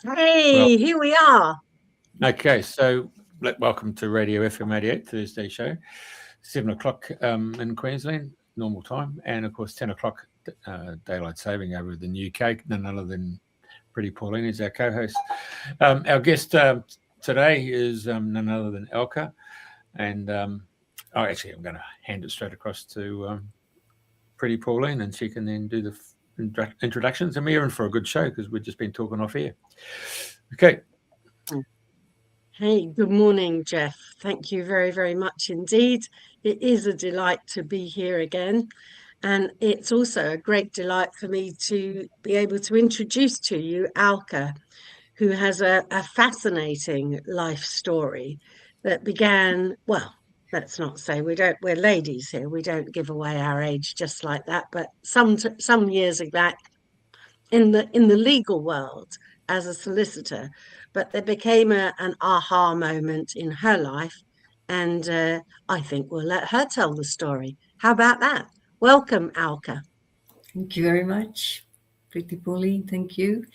Well, Hey, here we are. okay, so welcome to Radio FM 88 Thursday show, 7 o'clock in Queensland, normal time, and of course 10 o'clock daylight saving over in the UK. None other than Priti Pauline is our co-host. Our guest today is none other than Alka, and actually I'm going to hand it straight across to Priti Pauline, and she can then do the introductions, and we're in for a good show because we've just been talking off here. Okay. Hey, good morning, Jeff. Thank you very, very much indeed. It is a delight to be here again. And it's also a great delight for me to be able to introduce to you Alka, who has a fascinating life story that began, well, let's not say we're ladies here. We don't give away our age just like that. But some years back in the legal world as a solicitor, but there became an aha moment in her life, and I think we'll let her tell the story. How about that? Welcome, Alka. Thank you very much, Priti Pauline. Thank you.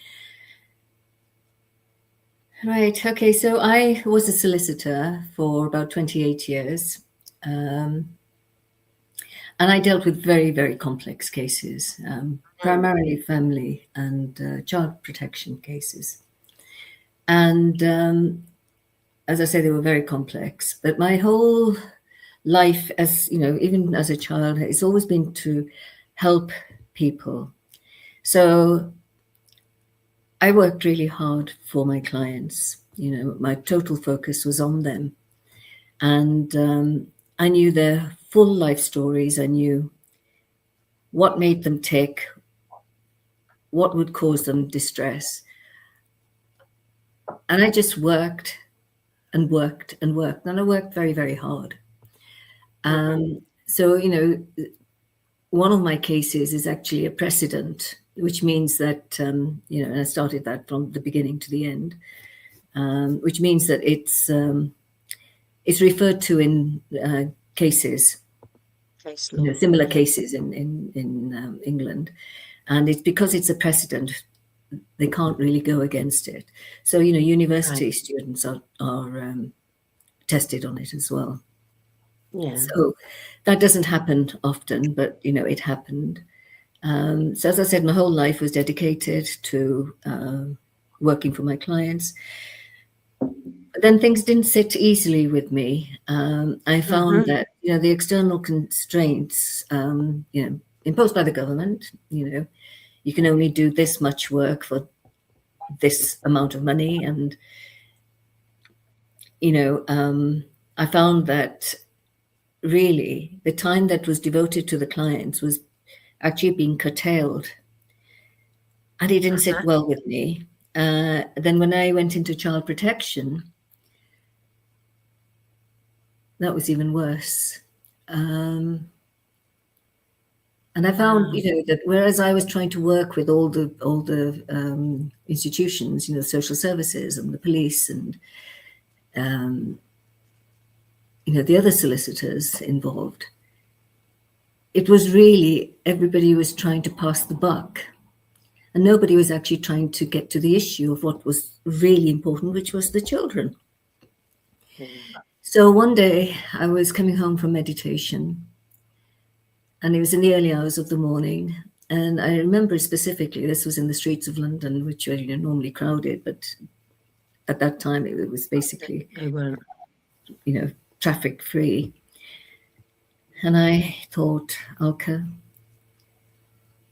Right. Okay. So I was a solicitor for about 28 years. And I dealt with very, very complex cases, primarily family and child protection cases. And as I say, they were very complex. But my whole life, as you know, even as a child, it's always been to help people. So I worked really hard for my clients. You know, my total focus was on them. And I knew their full life stories. I knew what made them tick, what would cause them distress. And I just worked and worked and worked. And I worked very, very hard. So, you know, one of my cases is actually a precedent, which means that, you know, and I started that from the beginning to the end, which means that it's referred to in cases, you know, similar cases in England, and it's because it's a precedent, they can't really go against it. So, you know, university students are tested on it as well. Yeah. So that doesn't happen often, but you know, it happened. So as I said, my whole life was dedicated to working for my clients. But then things didn't sit easily with me. I found that, you know, the external constraints, you know, imposed by the government, you know, you can only do this much work for this amount of money. And, you know, I found that really the time that was devoted to the clients was actually being curtailed. And it didn't sit well with me. Then when I went into child protection, that was even worse. And I found, you know, that whereas I was trying to work with all the institutions, you know, social services and the police and, you know, the other solicitors involved, it was really, everybody was trying to pass the buck. And nobody was actually trying to get to the issue of what was really important, which was the children. So one day I was coming home from meditation, and it was in the early hours of the morning. And I remember specifically, this was in the streets of London, which were, you know, normally crowded, but at that time it was basically, you know, traffic free. And I thought, Alka,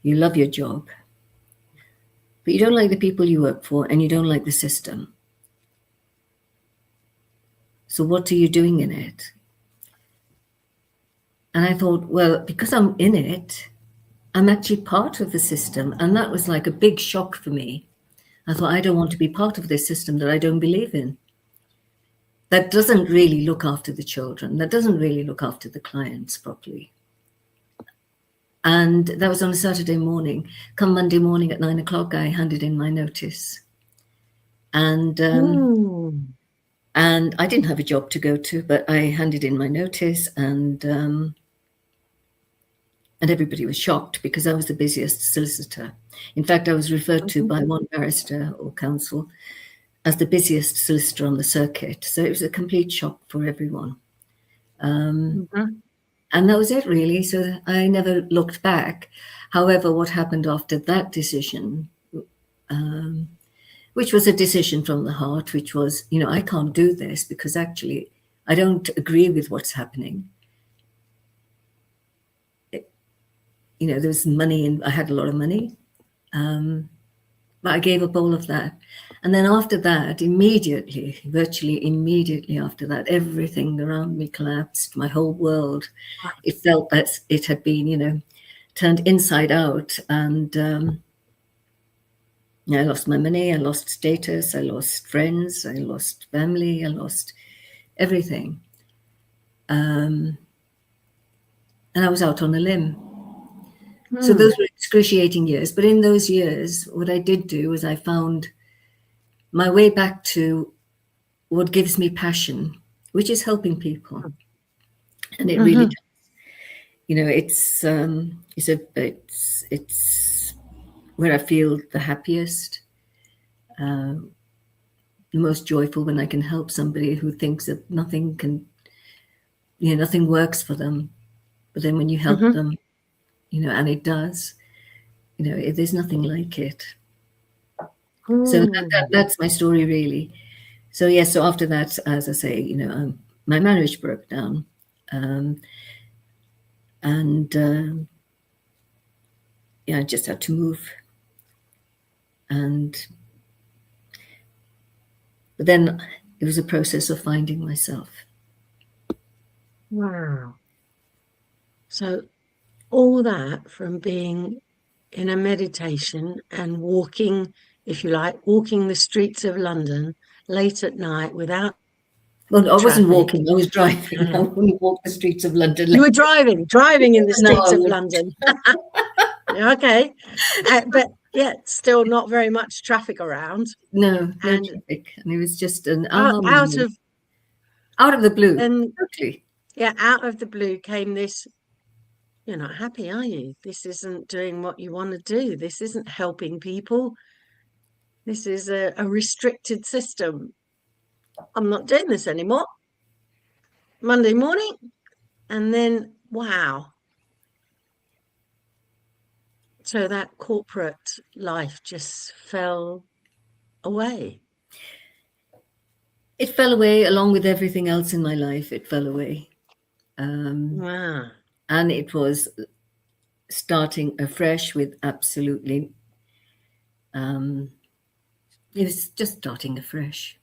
you love your job, but you don't like the people you work for, and you don't like the system. So what are you doing in it? And I thought, well, because I'm in it, I'm actually part of the system. And that was like a big shock for me. I thought, I don't want to be part of this system that I don't believe in, that doesn't really look after the children, that doesn't really look after the clients properly. And that was on a Saturday morning. Come Monday morning at 9 o'clock, I handed in my notice. And I didn't have a job to go to, but I handed in my notice, and everybody was shocked because I was the busiest solicitor. In fact, I was referred to by one barrister or counsel as the busiest solicitor on the circuit. So it was a complete shock for everyone. And that was it, really. So I never looked back. However, what happened after that decision, which was a decision from the heart, which was, I can't do this because actually I don't agree with what's happening. There was money, and I had a lot of money. But I gave up all of that. And then after that, virtually immediately after that, everything around me collapsed, my whole world. It felt that it had been, turned inside out. And I lost my money, I lost status, I lost friends, I lost family, I lost everything. And I was out on a limb. So those were excruciating years. But in those years, what I did do was I found my way back to what gives me passion, which is helping people. And it really does. It's where I feel the happiest, the most joyful, when I can help somebody who thinks that nothing works for them. But then when you help them, and it does, there's nothing like it. So that's my story, really. So, yes, so after that, as I say, my marriage broke down. I just had to move. But then it was a process of finding myself. Wow. So all that from being in a meditation and walking, if you like, walking the streets of London late at night without Well, I wasn't traffic. walking, I was driving. I wouldn't walk the streets of London. You were driving in the streets of London. Okay. But yet still not very much traffic around. No traffic. And it was just an out of the blue. And totally. Yeah, out of the blue came this, you're not happy, are you? This isn't doing what you want to do. This isn't helping people. This is a restricted system. I'm not doing this anymore. Monday morning. And then, wow. So that corporate life just fell away. It fell away along with everything else in my life. It fell away. Wow. And it was starting afresh with absolutely, it was just starting afresh.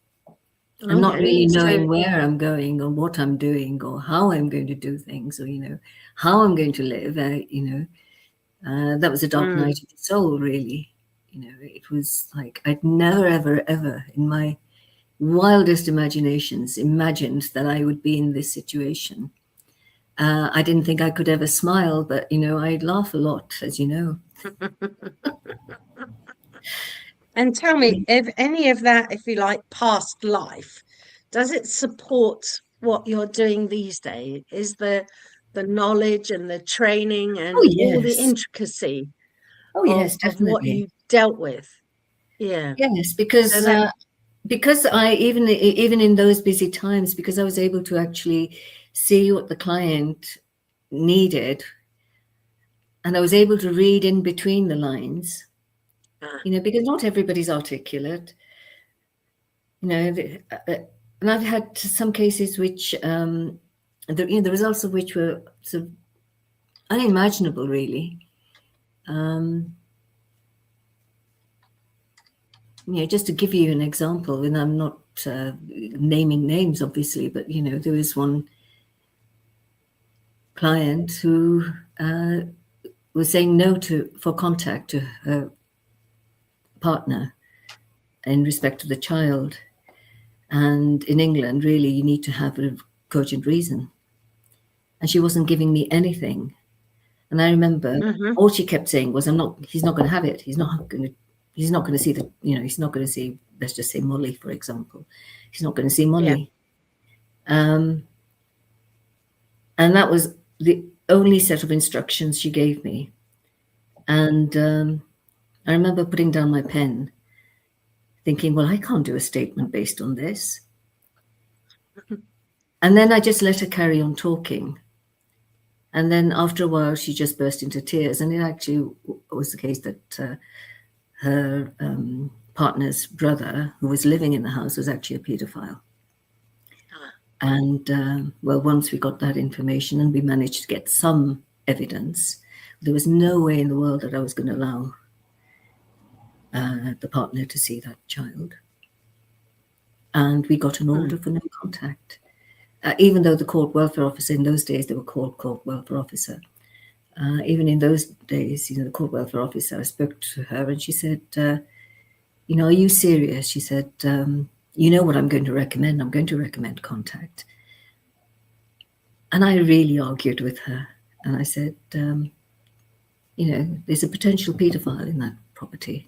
I'm not really knowing where I'm going or what I'm doing or how I'm going to do things or, how I'm going to live. That was a dark night of the soul, really. It was like I'd never, ever, ever in my wildest imaginations imagined that I would be in this situation. I didn't think I could ever smile, but, I'd laugh a lot, as you know. And tell me, if any of that, if you like, past life, does it support what you're doing these days? Is the knowledge and the training and all the intricacy of what you dealt with? Yeah. Yes, because I, even in those busy times, because I was able to actually see what the client needed, and I was able to read in between the lines, because not everybody's articulate, and I've had some cases which, the results of which were sort of unimaginable, really. Just to give you an example, and I'm not naming names, obviously, but, there was one client who was saying no for contact to her partner in respect to the child. And in England, really, you need to have a cogent reason. And she wasn't giving me anything. And I remember all she kept saying was, he's not going to have it. He's not going to see he's not going to see, let's just say Molly, for example. He's not going to see Molly. Yeah. And that was the only set of instructions she gave me. And I remember putting down my pen, thinking, well, I can't do a statement based on this. And then I just let her carry on talking. And then after a while, she just burst into tears. And it actually was the case that her partner's brother, who was living in the house, was actually a paedophile. And well, once we got that information and we managed to get some evidence, there was no way in the world that I was going to allow the partner to see that child. And we got an order for no contact. Even though the court welfare officer, in those days, they were called court welfare officer. Even in those days, the court welfare officer, I spoke to her and she said, are you serious? She said, you know what I'm going to recommend? I'm going to recommend contact. And I really argued with her. And I said, there's a potential paedophile in that property.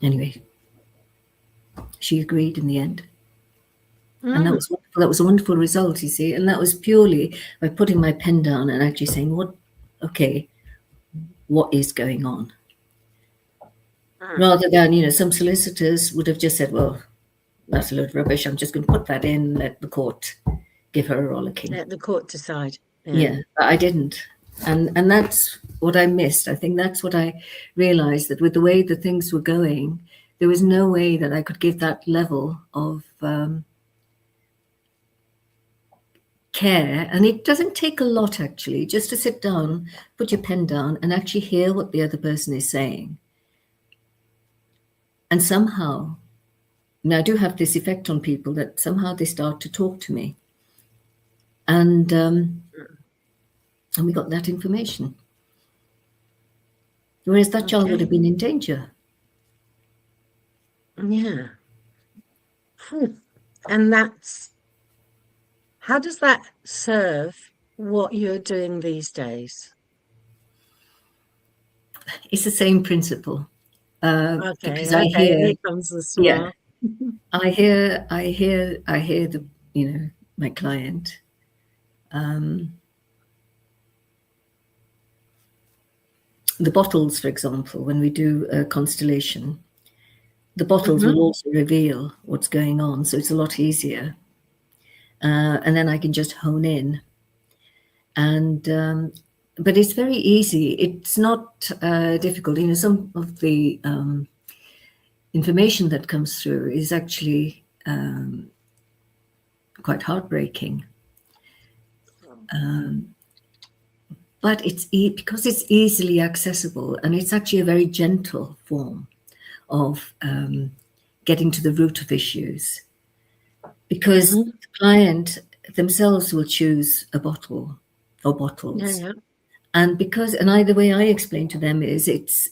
Anyway, she agreed in the end. And that was wonderful. That was a wonderful result, you see. And that was purely by putting my pen down and actually saying, what is going on? Rather than, some solicitors would have just said, well, that's a load of rubbish. I'm just going to put that in, let the court give her a rollicking. Let the court decide. Yeah, but I didn't. And that's what I missed. I think that's what I realized, that with the way the things were going, there was no way that I could give that level of care. And it doesn't take a lot, actually, just to sit down, put your pen down and actually hear what the other person is saying. And somehow, now I do have this effect on people that somehow they start to talk to me. And we got that information. Whereas that child would have been in danger. Yeah. And how does that serve what you're doing these days? It's the same principle. Because I hear, here comes the smile. Yeah, I hear the, my client. The bottles, for example, when we do a constellation, the bottles will also reveal what's going on, so it's a lot easier. And then I can just hone in. And but it's very easy. It's not difficult. Some of the information that comes through is actually quite heartbreaking. But it's because it's easily accessible, and it's actually a very gentle form of getting to the root of issues, because the client themselves will choose a bottle or bottles. Yeah. And the way I explain to them is it's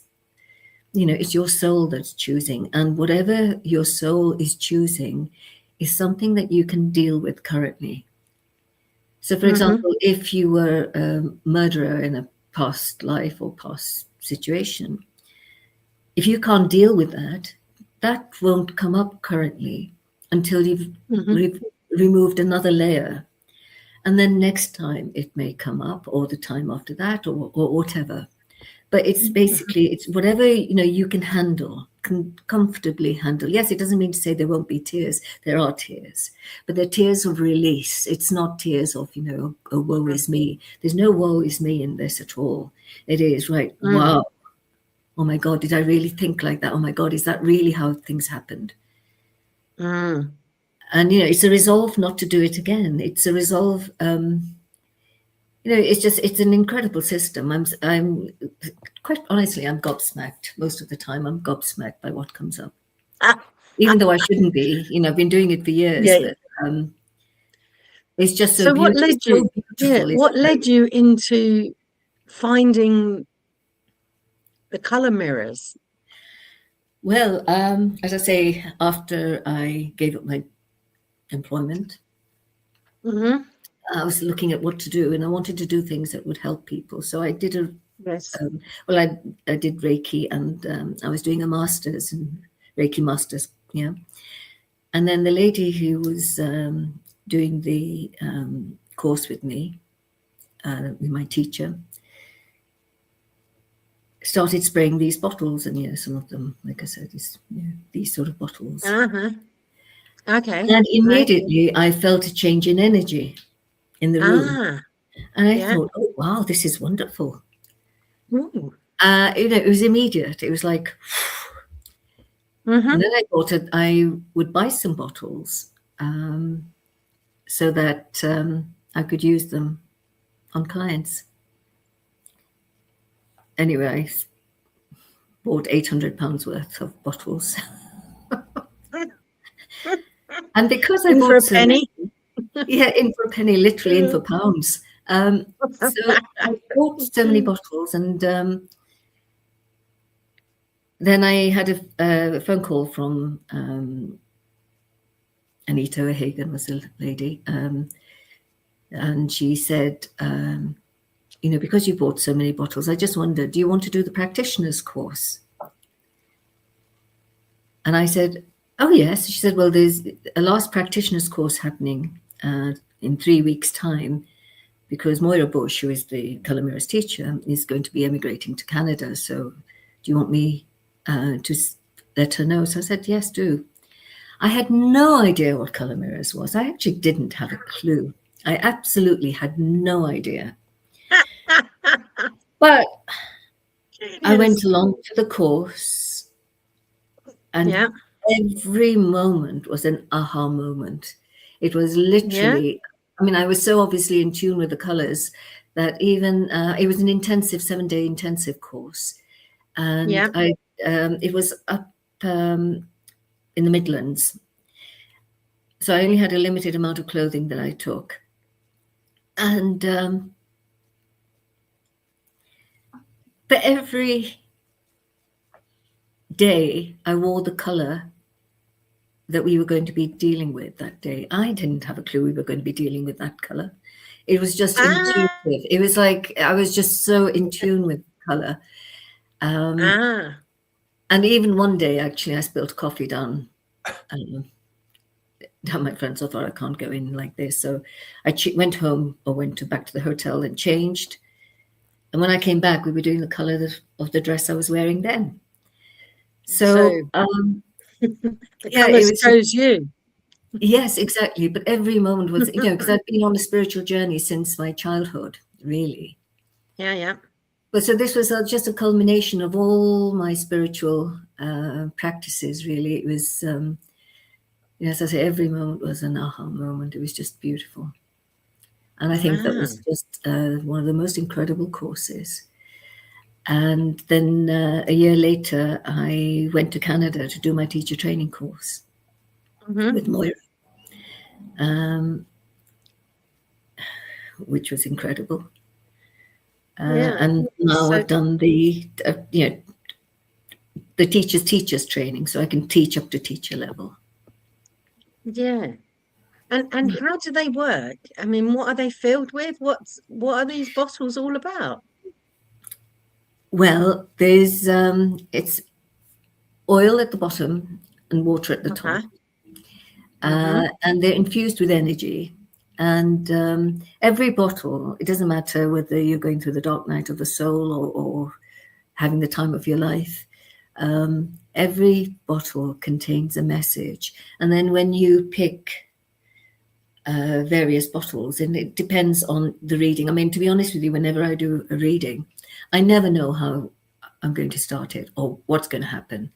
your soul that's choosing, and whatever your soul is choosing is something that you can deal with currently. So, for example, if you were a murderer in a past life or past situation, if you can't deal with that, that won't come up currently until you've removed another layer. And then next time it may come up, or the time after that, or whatever. But it's basically, it's whatever, you can handle, can comfortably handle. Yes, it doesn't mean to say there won't be tears. There are tears, but they're tears of release. It's not tears of, oh, woe is me. There's no woe is me in this at all. It is, right, wow. Oh my God, did I really think like that? Oh my God, is that really how things happened? And, it's a resolve not to do it again. It's a resolve, it's an incredible system. I'm quite honestly, I'm gobsmacked most of the time. I'm gobsmacked by what comes up, even though I shouldn't be. I've been doing it for years. Yeah. But, it's just so. So what led you? What led you into finding the color mirrors? Well, as I say, after I gave up my employment. I was looking at what to do, and I wanted to do things that would help people. So I did I did Reiki, and I was doing a master's in Reiki masters, And then the lady who was doing the course with me, my teacher, started spraying these bottles, and some of them, like I said, these sort of bottles. Okay. And immediately I felt a change in energy in the room. And I thought, oh, wow, this is wonderful. Ooh. It was immediate. It was like, and then I thought that I would buy some bottles so that I could use them on clients. Anyway, I bought £800 worth of bottles. And because I bought for a penny. in for a penny, literally in for pounds. So I bought so many bottles, and then I had a phone call from Anita O'Hagan, was a lady, and she said, because you bought so many bottles, I just wondered, do you want to do the practitioner's course? And I said, oh, yes. She said, well, there's a last practitioner's course happening in 3 weeks' time, because Moira Bush, who is the colour mirrors teacher, is going to be emigrating to Canada. So do you want me to let her know? So I said, yes, do. I had no idea what colour mirrors was. I actually didn't have a clue. I absolutely had no idea. But I went along to the course, and every moment was an aha moment. It was literally, I mean, I was so obviously in tune with the colours that even it was an intensive 7-day intensive course. And it was up in the Midlands. So I only had a limited amount of clothing that I took. And for every day I wore the colour that we were going to be dealing with that day. I didn't have a clue we were going to be dealing with that colour. It was just intuitive. It was like I was just so in tune with colour. And even one day, actually, I spilled coffee down my friends. I thought, I can't go in like this. So I went home, or went back to the hotel and changed. And when I came back, we were doing the colour of the dress I was wearing then. So the colour chose you. Yes, exactly. But every moment was, because I've been on a spiritual journey since my childhood, really. Yeah. But so this was just a culmination of all my spiritual practices, really. It was, as I say, every moment was an aha moment. It was just beautiful. And I think that was just one of the most incredible courses. And then a year later, I went to Canada to do my teacher training course with Moira, which was incredible. And now I've done the teacher's training, so I can teach up to teacher level. Yeah. And how do they work? I mean, what are they filled with? What are these bottles all about? Well, there's it's oil at the bottom and water at the top, and they're infused with energy. And every bottle, it doesn't matter whether you're going through the dark night of the soul or having the time of your life, every bottle contains a message. And then when you pick various bottles, and it depends on the reading. I mean, to be honest with you, whenever I do a reading, I never know how I'm going to start it or what's going to happen.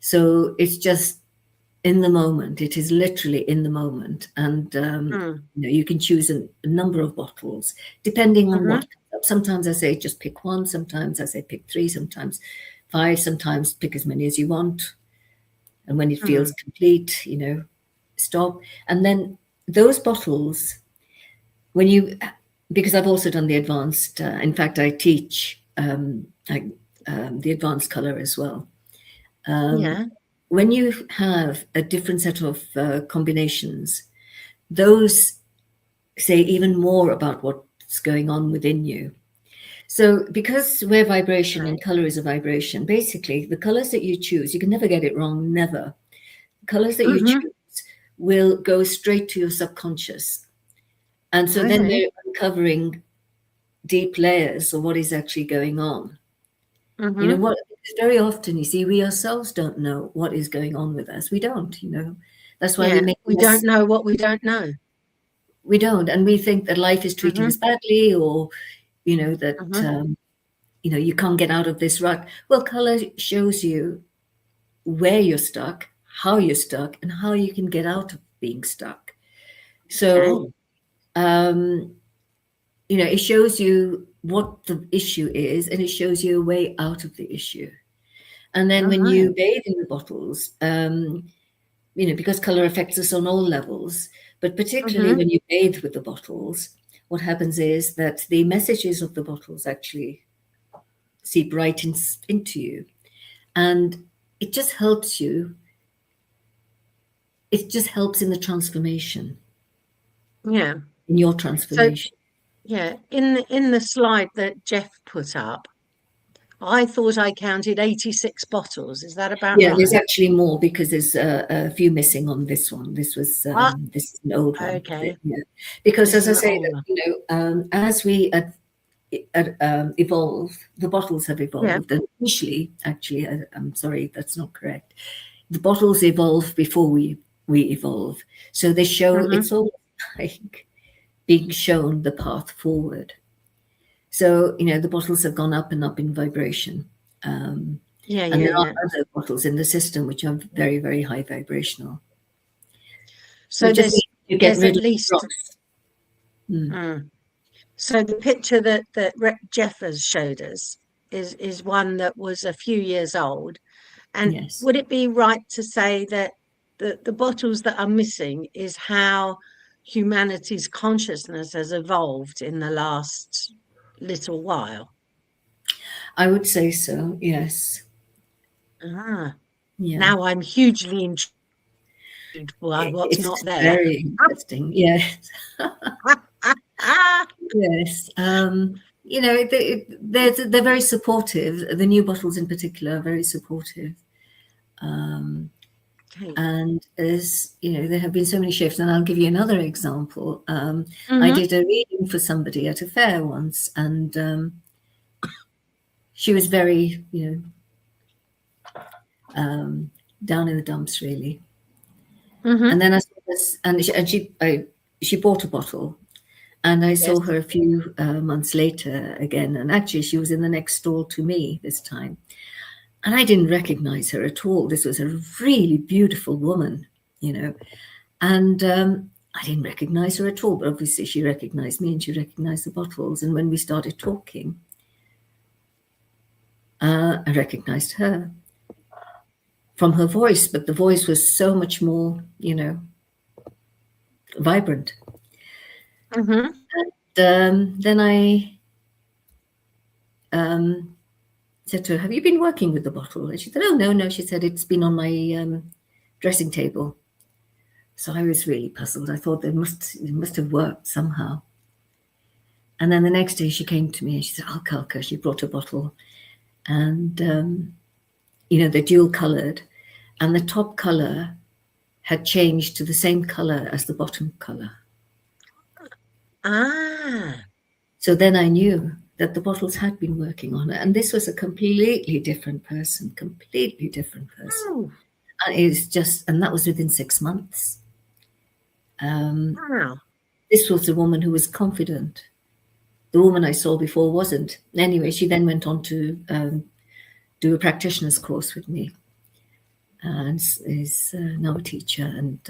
So it's just in the moment. It is literally in the moment. And you can choose a number of bottles depending on what comes up. Sometimes I say just pick one, sometimes I say pick 3, sometimes 5, sometimes pick as many as you want. And when it feels complete, stop. And then those bottles, because I've also done the advanced, in fact, I teach the advanced color as well. When you have a different set of combinations, those say even more about what's going on within you. So because we're vibration and color is a vibration, basically the colors that you choose, you can never get it wrong, never. The colors that you choose will go straight to your subconscious. And so then they're uncovering deep layers of what is actually going on. You know what? Very often, you see, we ourselves don't know what is going on with us. We don't, you know. That's why we don't know what we don't know. We don't, and we think that life is treating us badly, or you know that you know, you can't get out of this rut. Well, color shows you where you're stuck, how you're stuck, and how you can get out of being stuck. So, you know, it shows you what the issue is, and it shows you a way out of the issue. And then when you bathe in the bottles, you know, because color affects us on all levels, but particularly when you bathe with the bottles, what happens is that the messages of the bottles actually seep right into you. And it just helps you. It just helps in the transformation. Yeah. In your transformation. So, yeah. In the slide that Jeff put up, I thought I counted 86 bottles. Is that about right? There's actually more, because there's a few missing on this one. This was this is an old one. Okay. Yeah. Because as I say, that, you know, as we evolve, the bottles have evolved. And initially, actually, I'm sorry, that's not correct. The bottles evolve before we evolve. So they show, it's all like being shown the path forward. So, you know, the bottles have gone up and up in vibration. And there are other bottles in the system which are very, very high vibrational. So there's at least... So the picture that Jeff has showed us is one that was a few years old. And would it be right to say that the bottles that are missing is how humanity's consciousness has evolved in the last little while? I would say so, yes. Now I'm hugely intrigued by what's it's not there. Very interesting, yes. Yes. You know, they're very supportive. The new bottles in particular are very supportive. And as you know, there have been so many shifts, and I'll give you another example. I did a reading for somebody at a fair once, and she was very, you know, down in the dumps, really. And then I saw this, and she bought a bottle, and I saw her a few months later again, and actually she was in the next stall to me this time. And I didn't recognize her at all. This was a really beautiful woman, you know, and I didn't recognize her at all. But obviously she recognized me, and she recognized the bottles. And when we started talking, I recognized her from her voice, but the voice was so much more, you know, vibrant. And then I said to her, "Have you been working with the bottle?" And she said, "Oh, no." She said, "It's been on my dressing table." So I was really puzzled. I thought it must have worked somehow. And then the next day she came to me and she said, Alka, she brought a bottle. And, you know, they're dual colored. And the top color had changed to the same color as the bottom color. So then I knew that the bottles had been working on her. And this was a completely different person. And it's just, and that was within 6 months. This was a woman who was confident. The woman I saw before wasn't. Anyway, she then went on to do a practitioner's course with me, and is now a teacher. And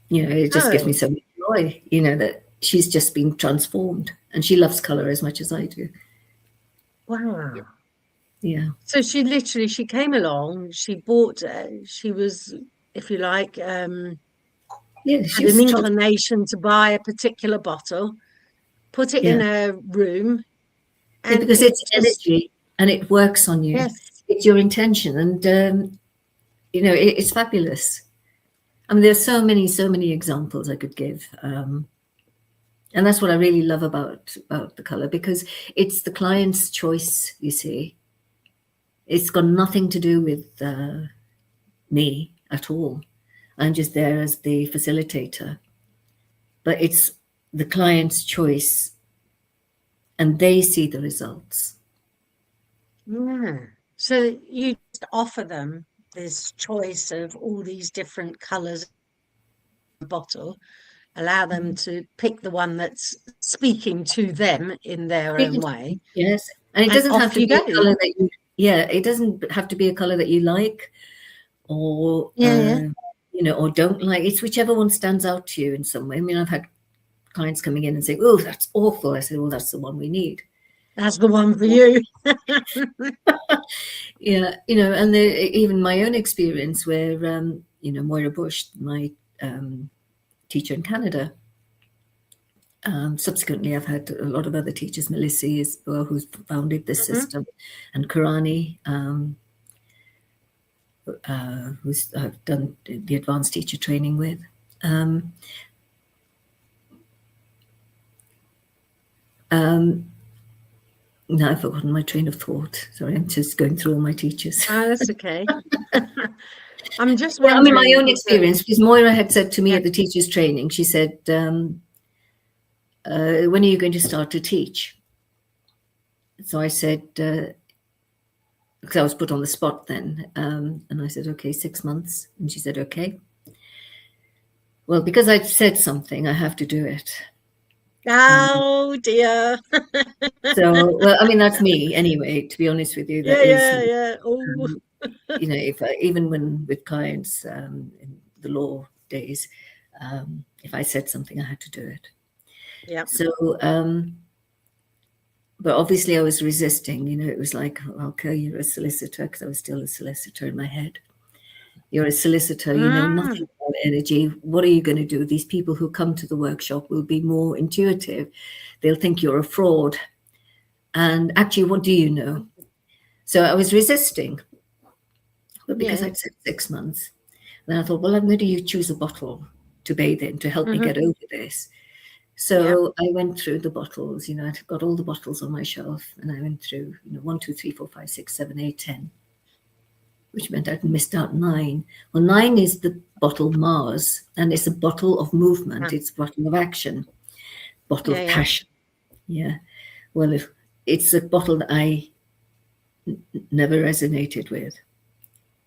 you know, it just gives me so much joy, you know, that she's just been transformed, and she loves color as much as I do. Wow. Yeah. So she came along, she bought, she was, if you like, had an inclination to buy a particular bottle, put it in a room. And because it's energy and it works on you. Yes. It's your intention. And, you know, it's fabulous. I mean, there's so many examples I could give. And that's what I really love about the color, because it's the client's choice, you see. It's got nothing to do with me at all. I'm just there as the facilitator. But it's the client's choice and they see the results. Yeah. So you just offer them this choice of all these different colours in the bottle, allow them to pick the one that's speaking to them in their own way. Yes, and it And doesn't have off to you be a go. color that you. Yeah, it doesn't have to be a color that you like, or you know, or don't like. It's whichever one stands out to you in some way. I mean, I've had clients coming in and say, "Oh, that's awful." I said, "Well, that's the one we need." That's the one for you. Yeah, you know, and even my own experience where, you know, Moira Bush, my teacher in Canada. Subsequently, I've had a lot of other teachers, Melissa as well, who's founded this system, and Karani, who's I've done the advanced teacher training with. Now I've forgotten my train of thought. Sorry, I'm just going through all my teachers. Oh, that's okay. I'm just Well, wondering. I mean, my own experience, because Moira had said to me at the teachers training, she said, when are you going to start to teach? So I said, because I was put on the spot then, and I said, okay, 6 months. And she said, okay. Well, because I've said something, I have to do it. Oh dear. So, well, I mean, that's me anyway, to be honest with you. That is, Yeah. Oh. You know, if even when with clients in the law days, if I said something, I had to do it. Yeah. So, but obviously I was resisting, you know, it was like, okay, you're a solicitor, because I was still a solicitor in my head. You're a solicitor, you know nothing about energy. What are you going to do? These people who come to the workshop will be more intuitive. They'll think you're a fraud. And actually, what do you know? So I was resisting. But because I'd said 6 months, then I thought, well, I'm going to choose a bottle to bathe in to help me get over this. So I went through the bottles, you know, I got all the bottles on my shelf, and I went through, you know, 1, 2, 3, 4, 5, 6, 7, 8, 10, which meant I'd missed out 9. Well, 9 is the bottle Mars, and it's a bottle of movement. It's a bottle of action, bottle of passion. Yeah. Well, if it's a bottle that I never resonated with,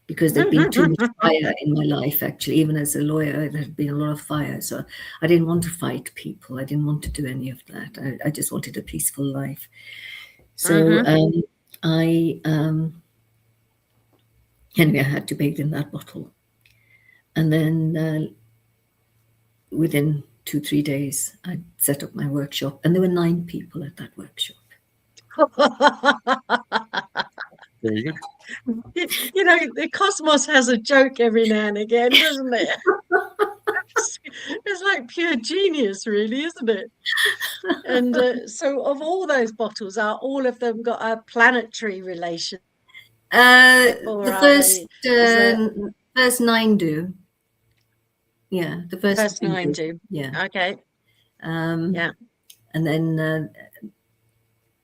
because there'd been too much fire in my life, actually. Even as a lawyer, there had been a lot of fire. So I didn't want to fight people. I didn't want to do any of that. I just wanted a peaceful life. So anyway, I had to bathe in that bottle. And then within 2-3 days, I set up my workshop. And there were 9 people at that workshop. Very good. You know, the cosmos has a joke every now and again, doesn't it? It's like pure genius, really, isn't it? And so of all those bottles, are all of them got a planetary relation? The first 9 do. Yeah, the first 9 do. Yeah. Okay. And then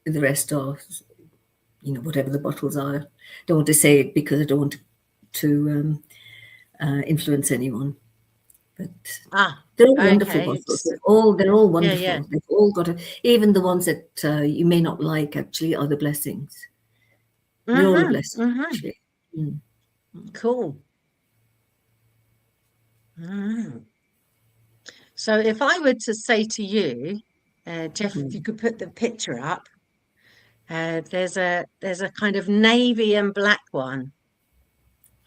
the rest are, you know, whatever the bottles are. Don't want to say it because I don't want to influence anyone. But they're all wonderful bottles. They're all wonderful. Yeah. They've all got even the ones that you may not like actually are the blessings. They're all a blessing, actually. Cool. So if I were to say to you, Jeff, if you could put the picture up, there's a kind of navy and black one.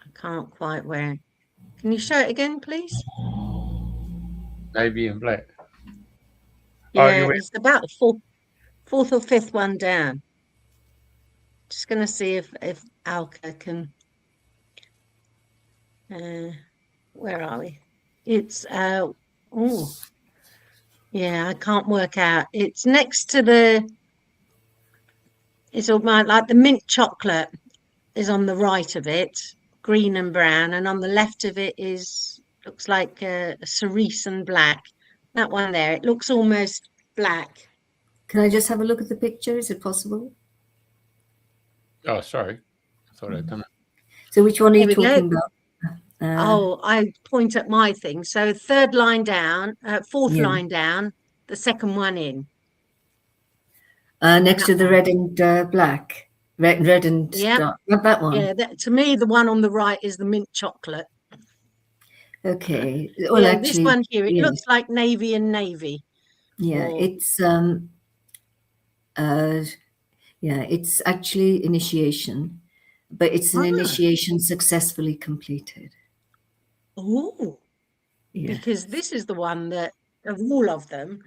I can't quite wear. Can you show it again, please? Navy and black. Yeah, it's about the fourth or fifth one down. Just going to see if Alka can. Where are we? It's yeah, I can't work out. It's next to the. It's all like the mint chocolate is on the right of it, green and brown, and on the left of it looks like a cerise and black. That one there, it looks almost black. Can I just have a look at the picture? Is it possible? Oh, sorry. I thought I'd done it. So which one are you talking about? I point at my thing. So third line down, fourth line down, the second one in. Next to the red and black. Red and dark. Not that one. Yeah, to me, the one on the right is the mint chocolate. Okay. Well, yeah, actually, this one here, it yeah. looks like navy and navy. Yeah, Or- it's it's actually initiation, but it's an initiation successfully completed. Oh, Yeah. because this is the one that, of all of them,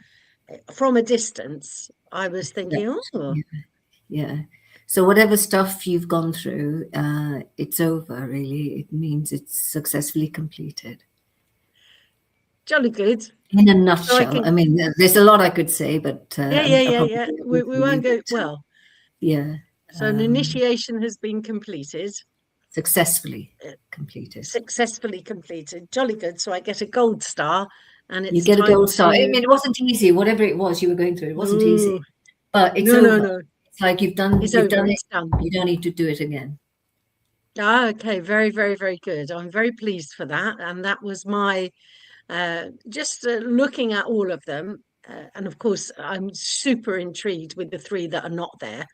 from a distance, I was thinking, Yeah. So whatever stuff you've gone through, it's over, really. It means it's successfully completed. jolly good. In a nutshell. I mean, there's a lot I could say, but... yeah. We won't go... Well, yeah. so an initiation has been completed. Successfully completed. Successfully completed. Jolly good. So I get a gold star. And it's you get a gold star. I mean, it wasn't easy. Whatever it was you were going through, it wasn't easy. But it's over. No. It's like you've done it. You don't need to do it again. Okay. Very, very, very good. I'm very pleased for that. And that was my just looking at all of them. And of course, I'm super intrigued with the 3 that are not there.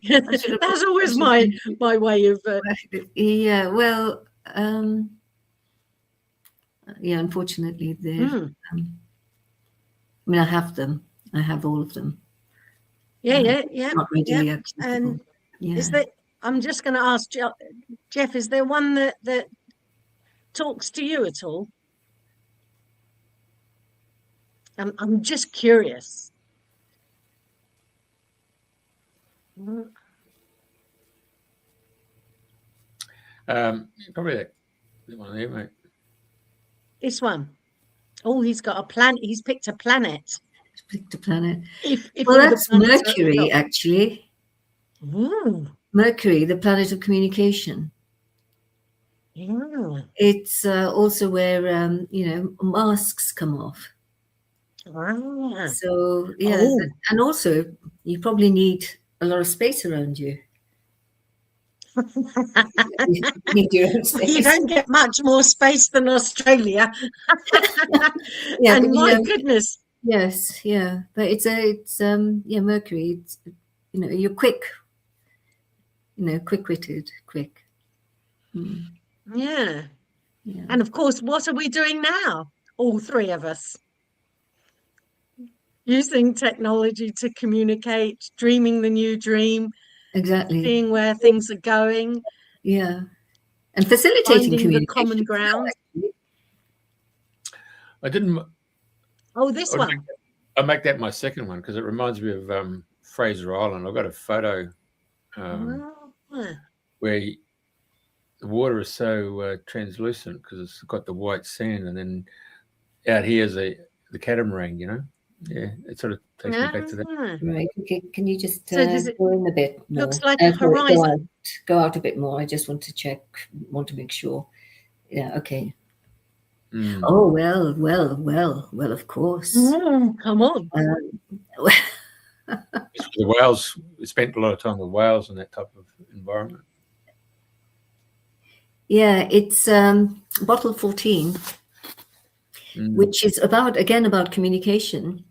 That's always my way of yeah, well, yeah, unfortunately I mean, I have them. I have all of them. Yeah. Not readily accessible. And yeah. Is there, I'm just going to ask Jeff, is there one that talks to you at all? I'm just curious. Probably that one there, mate. This one. Oh, he's got a planet. He's picked a planet. He's picked a planet. Well, that's Mercury, actually. Ooh. Mercury, the planet of communication. Yeah. It's also where masks come off. Ah. So and also you probably need a lot of space around you. You need your own space. You don't get much more space than Australia. And my goodness. Yes, yeah, but it's Mercury. It's you're quick. Quick-witted, quick. Mm. Yeah. And of course, what are we doing now? All 3 of us. Using technology to communicate, dreaming the new dream. Exactly. Seeing where things are going. Yeah. And facilitating communication. The common ground. I didn't... Oh, this one. I'll make that my second one because it reminds me of Fraser Island. I've got a photo where the water is so translucent because it's got the white sand, and then out here is the catamaran, Yeah, it sort of takes me back to that. Right. Okay. Can you just go in a bit more? Looks like a horizon. Go out a bit more. I just want to make sure. Yeah. Okay. Mm. Oh, well, of course. Come on. The whales, we spent a lot of time with whales in that type of environment. Yeah, it's bottle 14, which is about communication,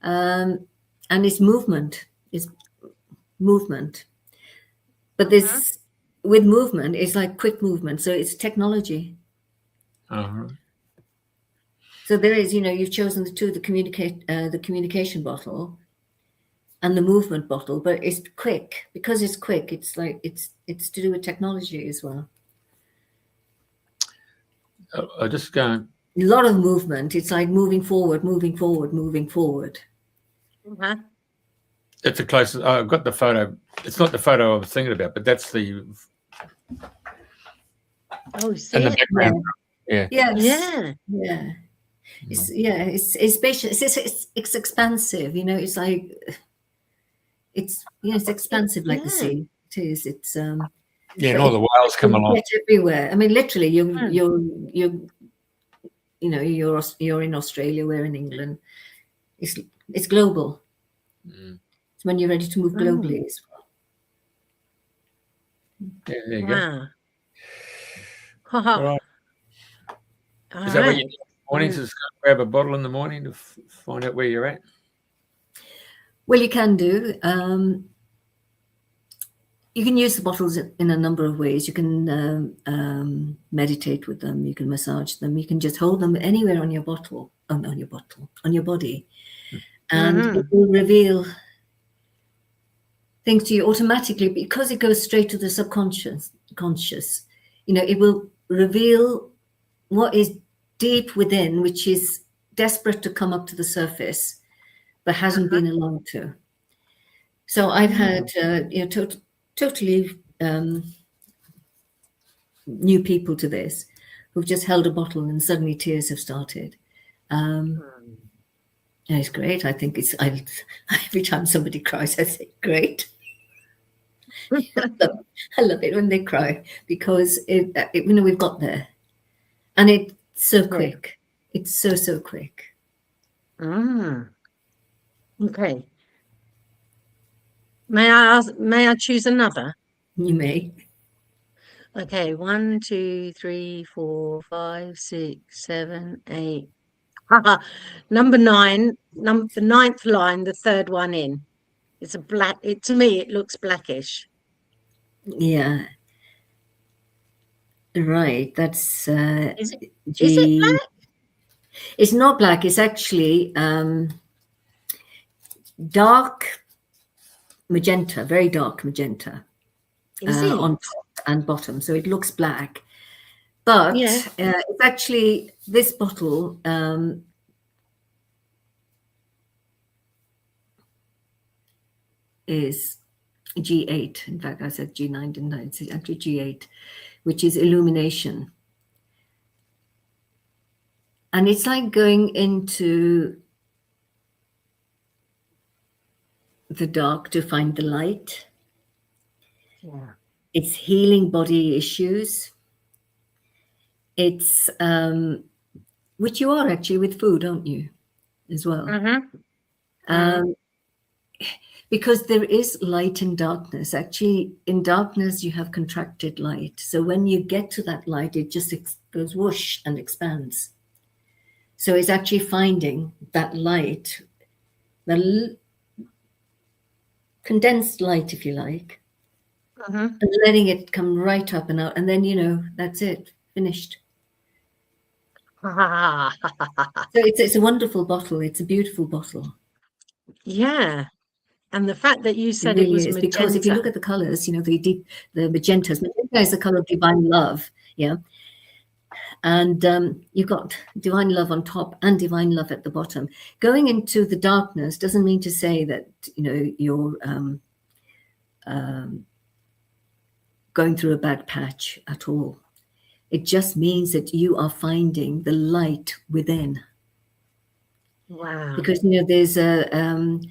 and it's movement. But this with movement, it's like quick movement. So it's technology. Uh-huh. So there is, you've chosen the 2, the communication bottle and the movement bottle, but it's quick. Because it's quick, it's like it's to do with technology as well. I just going. A lot of movement. It's like moving forward. Uh-huh. It's the closest. I've got the photo. It's not the photo I was thinking about, but that's the. Oh, see in the background. Yeah. Yeah. It's spacious. It's expansive. It's like it's expansive like the sea. It is. It's and all the whales come along everywhere. I mean, literally, you're in Australia. We're in England. It's global. It's when you're ready to move globally as well. Yeah, there you go. All right. Is that what you do in the mornings? Just grab a bottle in the morning to find out where you're at? Well, you can do. You can use the bottles in a number of ways. You can meditate with them. You can massage them. You can just hold them anywhere on your bottle, on your body, and it will reveal things to you automatically because it goes straight to the subconscious. It will reveal what is deep within, which is desperate to come up to the surface, but hasn't been allowed to. So I've had totally new people to this who've just held a bottle and suddenly tears have started. And it's great. I think every time somebody cries, I say, great. I love it when they cry because we've got there, and it's so quick. It's so quick. Okay. May I choose another? You may. Okay, 1, 2, 3, 4, 5, 6, 7, 8. Number 9, the 9th line, the 3rd one in. It's a black. To me, it looks blackish. Yeah. Right. That's Is it black? It's not black. It's actually dark magenta, very dark magenta on top and bottom. So it looks black. But it's actually, this bottle is G8. In fact, I said G9, didn't I? It's actually G8, which is illumination. And it's like going into the dark to find the light. Yeah. It's healing body issues. It's which you are actually with food, aren't you, as well? Because there is light and darkness. Actually, in darkness, you have contracted light. So when you get to that light, it just goes whoosh and expands. So it's actually finding that light, the condensed light, if you like, and letting it come right up and out. And then, that's it, finished. So it's a wonderful bottle. It's a beautiful bottle. Yeah. And the fact that you said it really was is, magenta. because if you look at the colors, the magentas. Magenta is the color of divine love, yeah. And you've got divine love on top and divine love at the bottom. Going into the darkness doesn't mean to say that you're going through a bad patch at all. It just means that you are finding the light within. Wow. Because there's an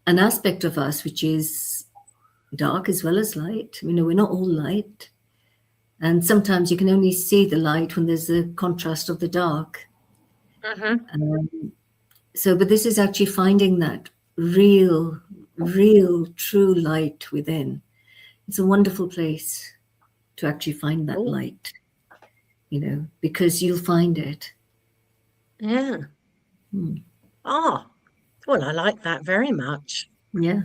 aspect of us which is dark as well as light. We're not all light. And sometimes you can only see the light when there's a contrast of the dark. But this is actually finding that real, true light within. It's a wonderful place to actually find that light, because you'll find it. Yeah. Oh, well, I like that very much. Yeah.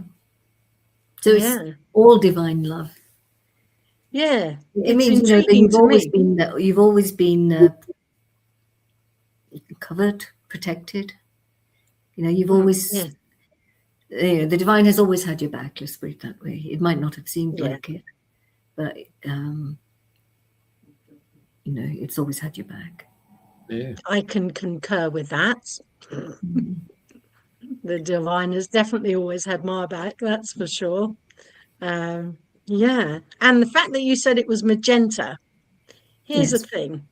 So it's all divine love. Yeah, it means that you've always been covered, protected. You've always the divine has always had your back. Let's put it that way. It might not have seemed like it, but it's always had your back. Yeah, I can concur with that. The divine has definitely always had my back. That's for sure. Yeah, and the fact that you said it was magenta, here's the thing.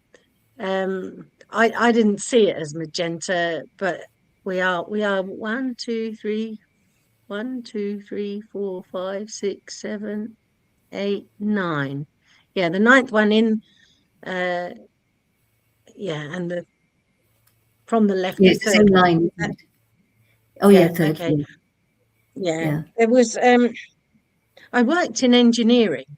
I didn't see it as magenta, but we are 1, 2, 3, 4, 5, 6, 7, 8, 9. Yeah, the 9th one in. And from the left. Yeah, it's the same line. Oh yeah, third. Okay. Yeah. There was. I worked in engineering,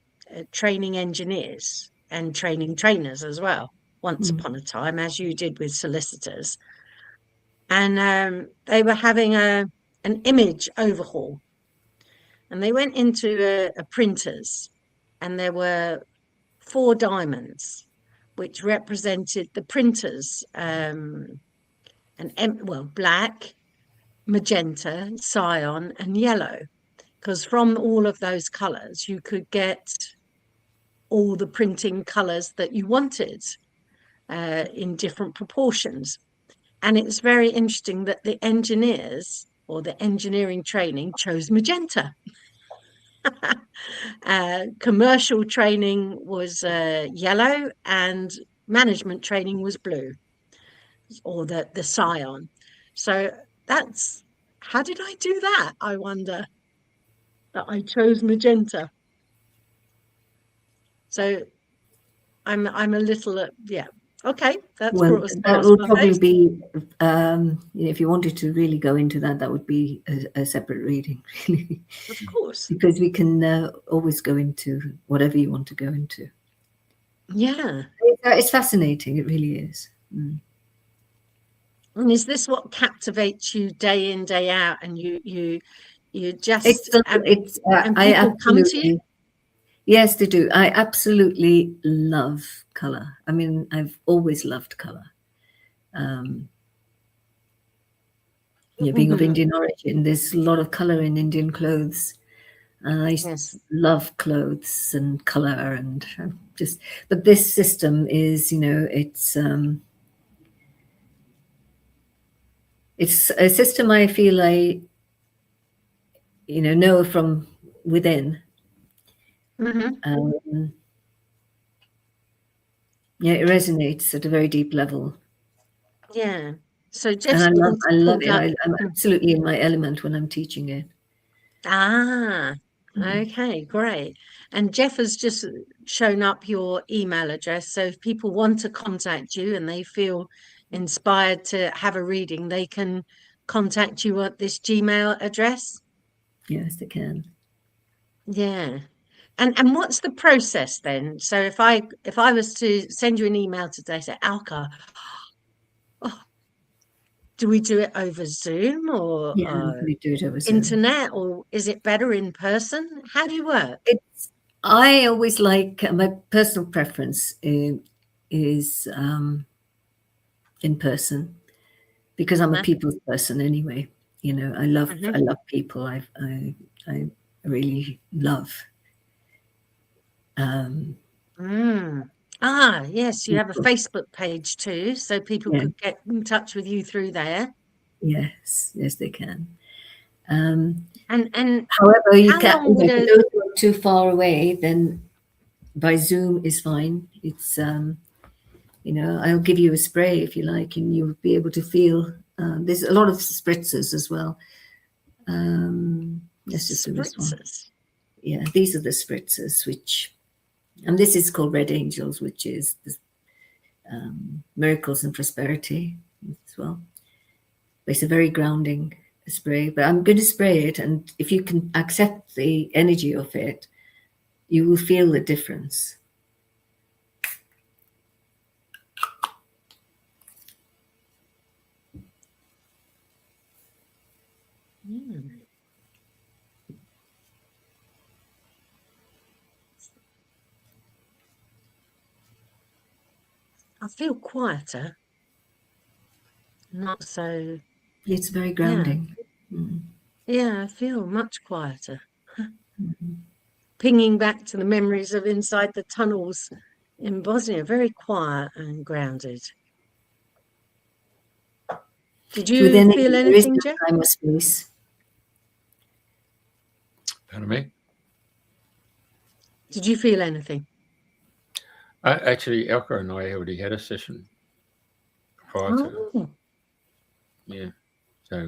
training engineers and training trainers as well, once upon a time, as you did with solicitors. And they were having a an image overhaul. And they went into a printer's, and there were 4 diamonds, which represented the printers, black, magenta, cyan, and yellow. Because from all of those colours, you could get all the printing colours that you wanted in different proportions. And it's very interesting that the engineers, or the engineering training, chose magenta. Commercial training was yellow, and management training was blue, or the cyan. So that's, how did I do that? I wonder, that I chose magenta. So I'm a little, yeah. Okay, that's brought us that would probably be, if you wanted to really go into that, that would be a separate reading, really. Of course. Because we can always go into whatever you want to go into. Yeah. It's fascinating, it really is. And is this what captivates you day in, day out, and you just, people come to you? Yes, they do. I absolutely love colour. I mean, I've always loved colour. Being of Indian origin, there's a lot of colour in Indian clothes. I love clothes and colour, and but this system is, it's a system I feel I know from within. It resonates at a very deep level. Yeah. So and I love it. I'm absolutely in my element when I'm teaching it. Okay, great. And Jeff has just shown up your email address. So if people want to contact you and they feel inspired to have a reading, they can contact you at this Gmail address? Yes, they can. Yeah. And what's the process then? So if I was to send you an email today, say, Alka, do we do it over Zoom, or we do it over Zoom. Internet, or is it better in person? How do you work? I always like, my personal preference is in person, because I'm a people's person anyway. I love people. I really love. Yes, you have a Facebook page too, so people could get in touch with you through there. Yes, they can. And however, you can't go too far away, then by Zoom is fine. It's I'll give you a spray if you like, and you'll be able to feel. There's a lot of spritzers as well. Let's just do this one. Yeah, these are the spritzers, and this is called Red Angels, which is miracles and prosperity as well. It's a very grounding spray, but I'm going to spray it, and if you can accept the energy of it, you will feel the difference. I feel quieter, not so. It's very grounding. Yeah, I feel much quieter. Pinging back to the memories of inside the tunnels in Bosnia, very quiet and grounded. Did you feel anything, Jeff? Time or space. Pardon me? Did you feel anything? Actually, Alka and I already had a session prior to. Yeah. So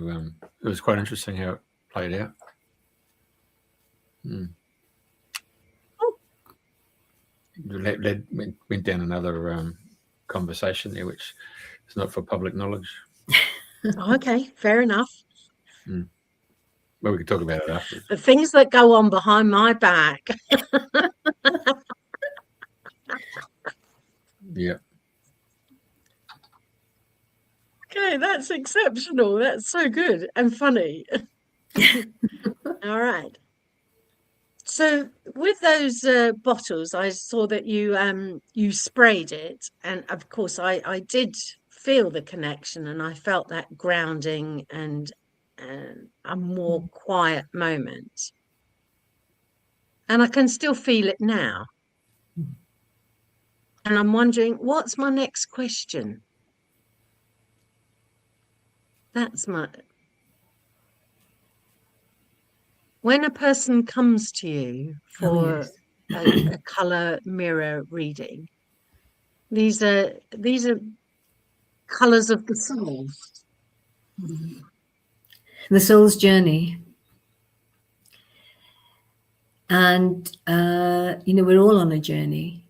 it was quite interesting how it played out. Went down another conversation there, which is not for public knowledge. Okay, fair enough. Well, we could talk about it afterwards. The things that go on behind my back. Yeah. Okay, that's exceptional. That's so good and funny. All right. So with those bottles, I saw that you sprayed it, and of course I did feel the connection, and I felt that grounding and a more quiet moment. And I can still feel it now. And I'm wondering, what's my next question? That's my... When a person comes to you for a color mirror reading, these are colors of the soul. The soul's journey. And, we're all on a journey.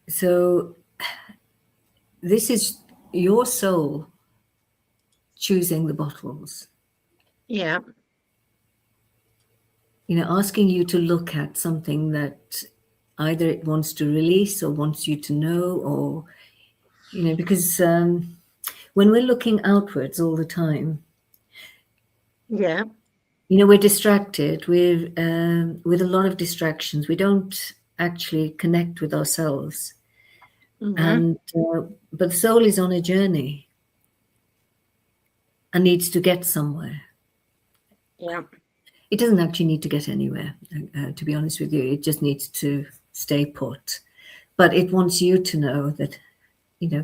So this is your soul choosing the bottles. Yeah. Asking you to look at something that either it wants to release or wants you to know, or, because when we're looking outwards all the time, yeah, we're distracted with a lot of distractions. We don't actually connect with ourselves. And but the soul is on a journey and needs to get somewhere. Yeah. It doesn't actually need to get anywhere, to be honest with you. It just needs to stay put. But it wants you to know that,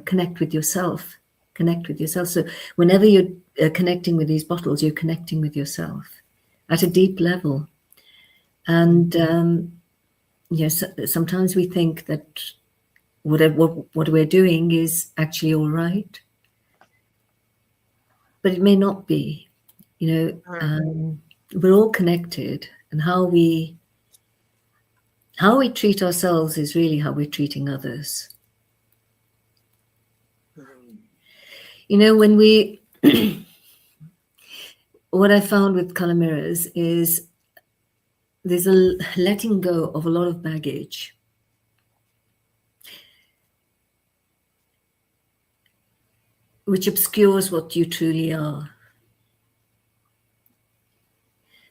connect with yourself. Connect with yourself. So whenever you're connecting with these bottles, you're connecting with yourself at a deep level. And yes, sometimes we think that what we're doing is actually all right, but it may not be. We're all connected, and how we treat ourselves is really how we're treating others. When we what I found with color mirrors is there's a letting go of a lot of baggage. Which obscures what you truly are.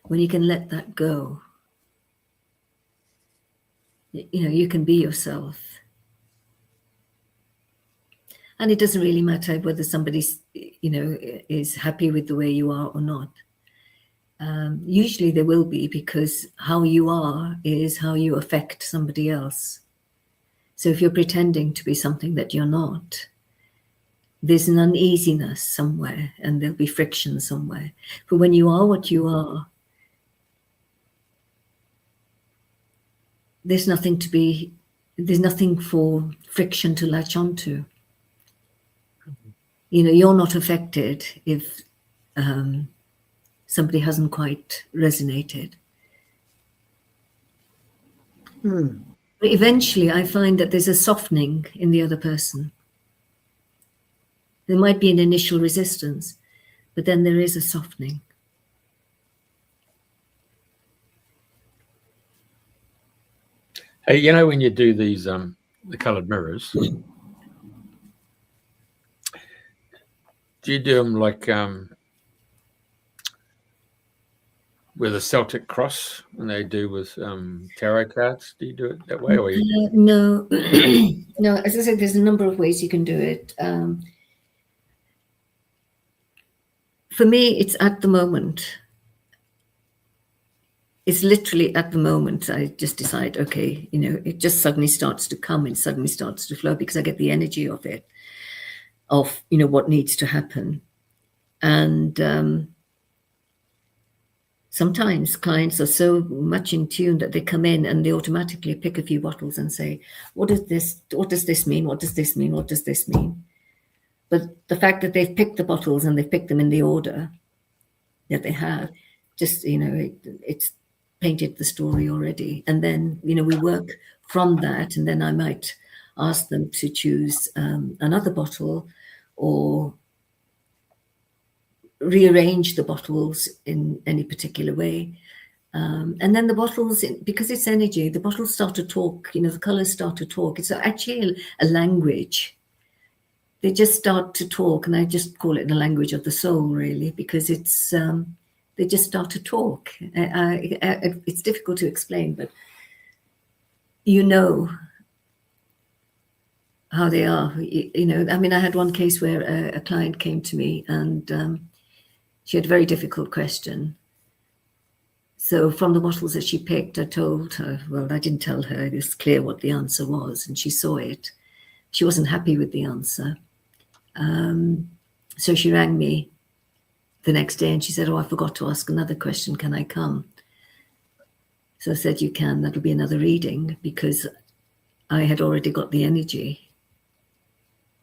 When you can let that go, you can be yourself. And it doesn't really matter whether somebody, is happy with the way you are or not. Usually they will be, because how you are is how you affect somebody else. So if you're pretending to be something that you're not, there's an uneasiness somewhere, and there'll be friction somewhere. But when you are what you are, there's nothing for friction to latch onto. You're not affected if somebody hasn't quite resonated. But eventually I find that there's a softening in the other person. There might be an initial resistance, but then there is a softening. Hey, when you do these the coloured mirrors, do you do them like with a Celtic cross, and they do with tarot cards? Do you do it that way, or no? No. As I said, there's a number of ways you can do it. For me, it's at the moment. It's literally at the moment. I just decide, okay, it just suddenly starts to come, and suddenly starts to flow, because I get the energy of it, of, what needs to happen. And sometimes clients are so much in tune that they come in and they automatically pick a few bottles and say, what does this mean? What does this mean? What does this mean? But the fact that they've picked the bottles and they've picked them in the order that they have, just, it's painted the story already. And then, we work from that, and then I might ask them to choose another bottle, or rearrange the bottles in any particular way. And then the bottles, because it's energy, the bottles start to talk, the colors start to talk. It's actually a language. they just start to talk, and I just call it the language of the soul, really, because it's they just start to talk. It's difficult to explain, but you know how they are. You know, I mean, I had one case where a client came to me, and she had a very difficult question. So from the bottles that she picked, I told her, well, I didn't tell her, it was clear what the answer was, and she saw it. She wasn't happy with the answer. So she rang me the next day and she said, oh, I forgot to ask another question. Can I come? So I said, you can. That'll be another reading, because I had already got the energy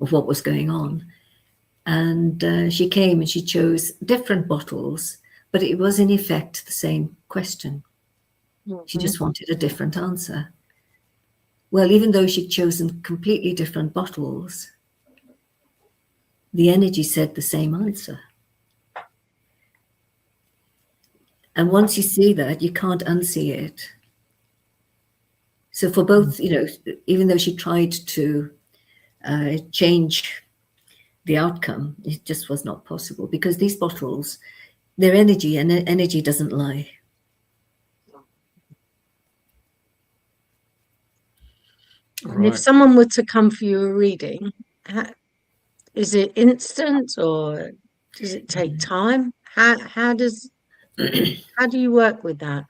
of what was going on. And she came and she chose different bottles, but it was in effect the same question. She just wanted a different answer. Well, even though she'd chosen completely different bottles, the energy said the same answer. And once you see that, you can't unsee it. So for both, you know, even though she tried to change the outcome, it just was not possible, because these bottles, their energy, and energy doesn't lie. And if someone were to come for you a reading, is it instant or does it take time? How do you work with that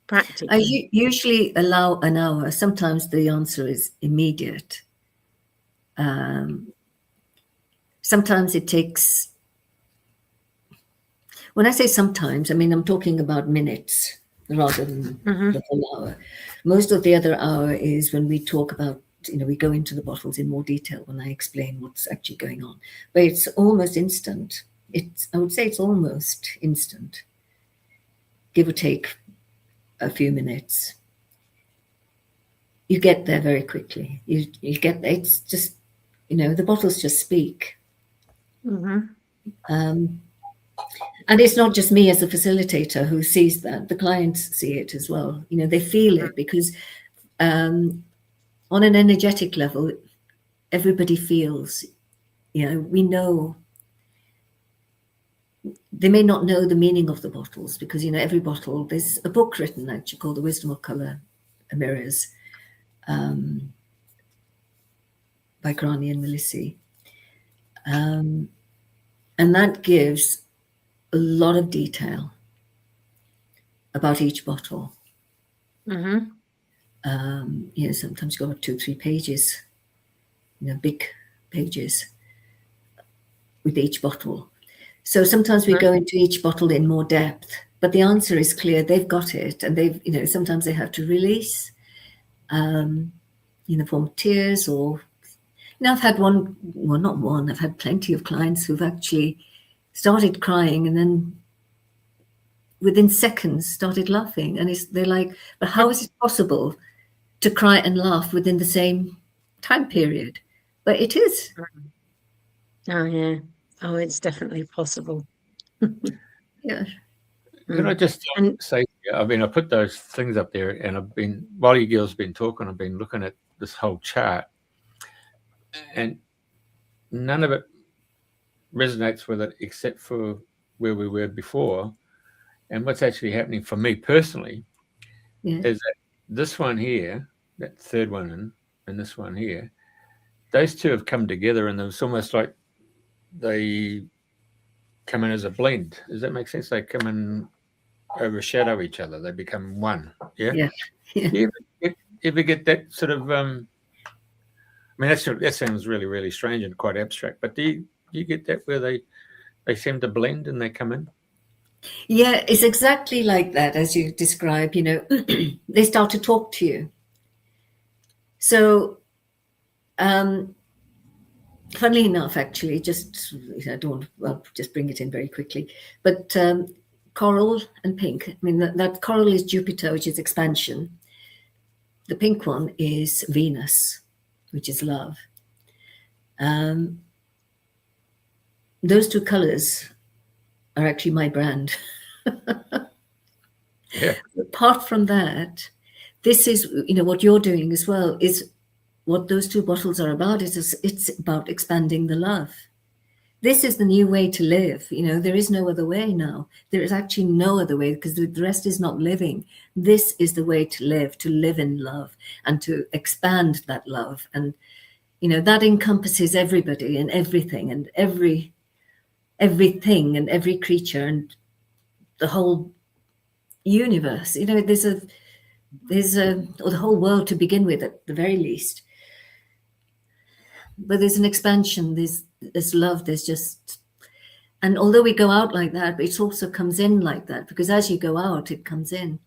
practically? I usually allow an hour. Sometimes the answer is immediate. Sometimes it takes, when I say sometimes, I mean, I'm talking about minutes rather than the whole hour. Most of the other hour is when we talk about, you know, we go into the bottles in more detail when I explain what's actually going on. But it's almost instant. I would say it's almost instant, give or take a few minutes. You get there very quickly. You get there. It's just, you know, the bottles just speak. And it's not just me as a facilitator who sees that. The clients see it as well. You know, they feel it, because on an energetic level, everybody feels, you know, we know. They may not know the meaning of the bottles, because, you know, every bottle, there's a book written actually called The Wisdom of Color Mirrors by Grani and Melissi. And that gives a lot of detail about each bottle. You know, sometimes go up 2-3 pages, you know, big pages with each bottle. So sometimes we go into each bottle in more depth, but the answer is clear. They've got it, and they've, you know, sometimes they have to release in the form of tears, or, you know, I've had I've had plenty of clients who've actually started crying and then within seconds started laughing, and they're like, but how is it possible to cry and laugh within the same time period? But it is. Oh yeah. Oh, it's definitely possible. Yeah. Can I just say, I mean, I put those things up there, and I've been, while you girls have been talking, I've been looking at this whole chart, and none of it resonates with it except for where we were before. And what's actually happening for me personally is that this one here, that third one and this one here, those two have come together, and it's almost like they come in as a blend. Does that make sense? They come in, overshadow each other. They become one. Yeah. Do you ever get that sort of? I mean, that sounds really, really strange and quite abstract. But do you get that where they seem to blend and they come in? Yeah, it's exactly like that as you describe. You know, they start to talk to you. So, funnily enough, actually, just I don't. Well, just bring it in very quickly. But coral and pink. I mean, that coral is Jupiter, which is expansion. The pink one is Venus, which is love. Those two colors are actually my brand. Yeah. Apart from that, this is, you know, what you're doing as well is what those 2 bottles are about is it's about expanding the love. This is the new way to live. There is no other way now. There is actually no other way, because the rest is not living. This is the way to live in love and to expand that love. And, that encompasses everybody and everything and everything and every creature and the whole universe. There's or the whole world to begin with, at the very least. But there's an expansion, there's love, there's just, and although we go out like that, it also comes in like that, because as you go out, it comes in.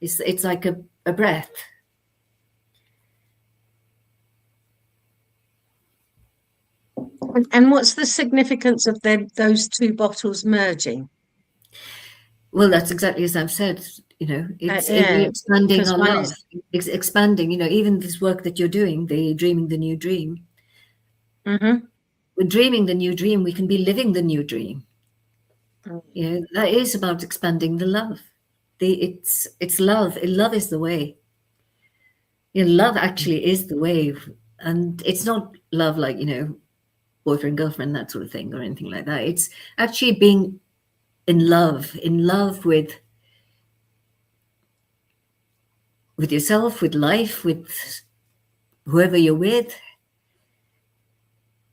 It's like a breath. And what's the significance of those 2 bottles merging? Well, that's exactly as I've said. It's Yeah, expanding because our one love. It's expanding. Even this work that you're doing, the dreaming the new dream. Mm-hmm. We're dreaming the new dream. We can be living the new dream. That is about expanding the love. It's love. Love is the way. Love actually is the way, and it's not love like boyfriend, girlfriend, that sort of thing, or anything like that. It's actually being in love with yourself, with life, with whoever you're with.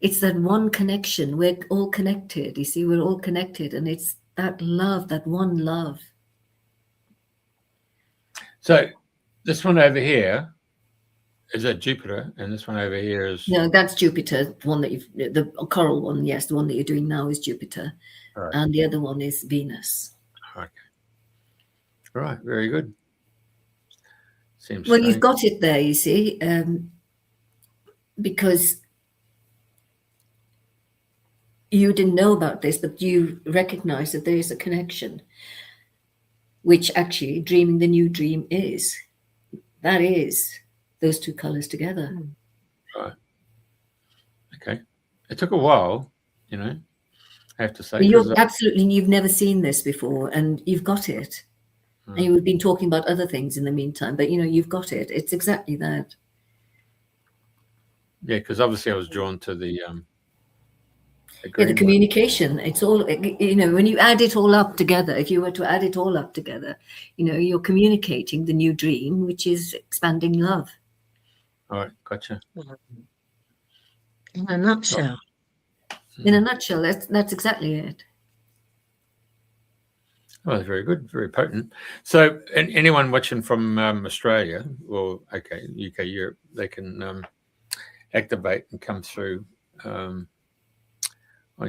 It's that one connection. We're all connected. You see, we're all connected, and it's that love, that one love. So this one over here, is that Jupiter? And this one over here is... No, that's Jupiter. The one that the coral one, yes, the one that you're doing now is Jupiter. Right. And the other one is Venus. Okay. Right, very good. Seems well, strange. you've got it there, you see, because you didn't know about this, but you recognize that there is a connection, which actually dreaming the new dream is. That is those 2 colors together. Right. Okay. It took a while, I have to say. You've never seen this before, and you've got it. And you've been talking about other things in the meantime, but you've got it. It's exactly that. Yeah, because obviously I was drawn to the the communication. It's all, when you add it all up together, if you were to add it all up together, you're communicating the new dream, which is expanding love. All right, gotcha. In a nutshell. In a nutshell, that's exactly it. Well, very good, very potent. So, anyone watching from Australia, or UK, Europe, they can activate and come through on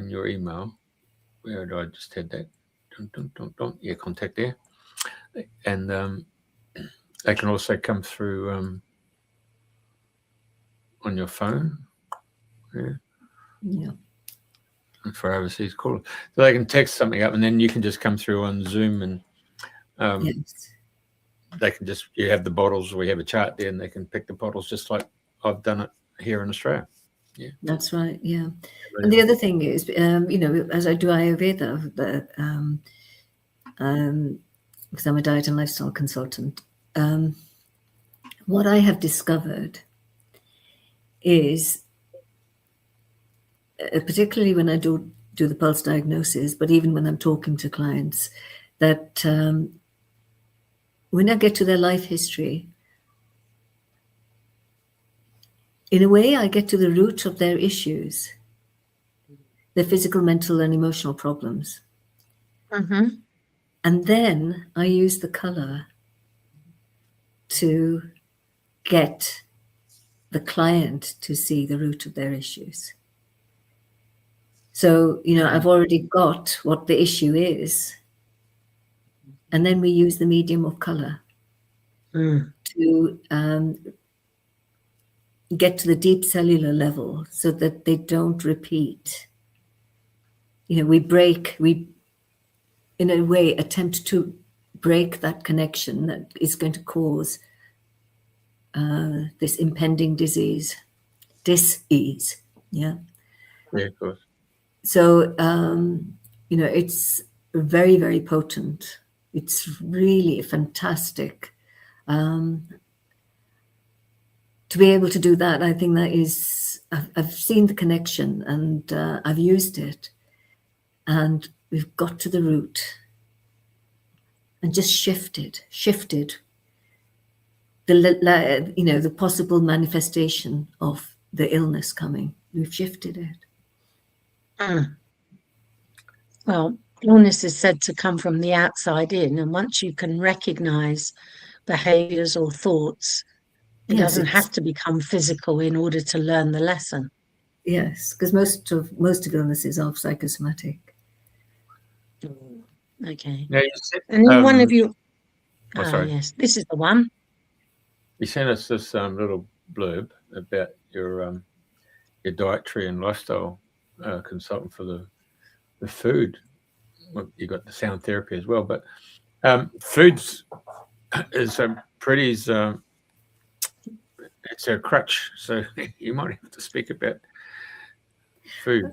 your email. Where do I just had that? Yeah, contact there, and they can also come through on your phone. Yeah. For overseas callers, so they can text something up, and then you can just come through on Zoom, and yes. They can just, you have the bottles, we have a chart there, and they can pick the bottles just like I've done it here in Australia. Yeah, that's right. Yeah, and the other thing is, as I do Ayurveda, because I'm a diet and lifestyle consultant, what I have discovered is, particularly when I do the pulse diagnosis, but even when I'm talking to clients, that when I get to their life history, in a way, I get to the root of their issues, their physical, mental, and emotional problems. Mm-hmm. And then I use the color to get the client to see the root of their issues. So, I've already got what the issue is. And then we use the medium of color to get to the deep cellular level so that they don't repeat. We in a way attempt to break that connection that is going to cause this impending dis-ease. Yeah. Yeah, of course. So, it's very, very potent. It's really fantastic to to be able to do that, I think that is, I've seen the connection, and I've used it, and we've got to the root and just shifted the possible manifestation of the illness coming. We've shifted it. Well, illness is said to come from the outside in, and once you can recognize behaviors or thoughts, it doesn't have to become physical in order to learn the lesson. Yes, because most of illnesses are psychosomatic. Okay. Now, and one of you, sorry. Yes, this is the one. You sent us this little blurb about your dietary and lifestyle consultant for the food. Well, you got the sound therapy as well, but foods is Priti's. It's a crutch, so you might have to speak about food.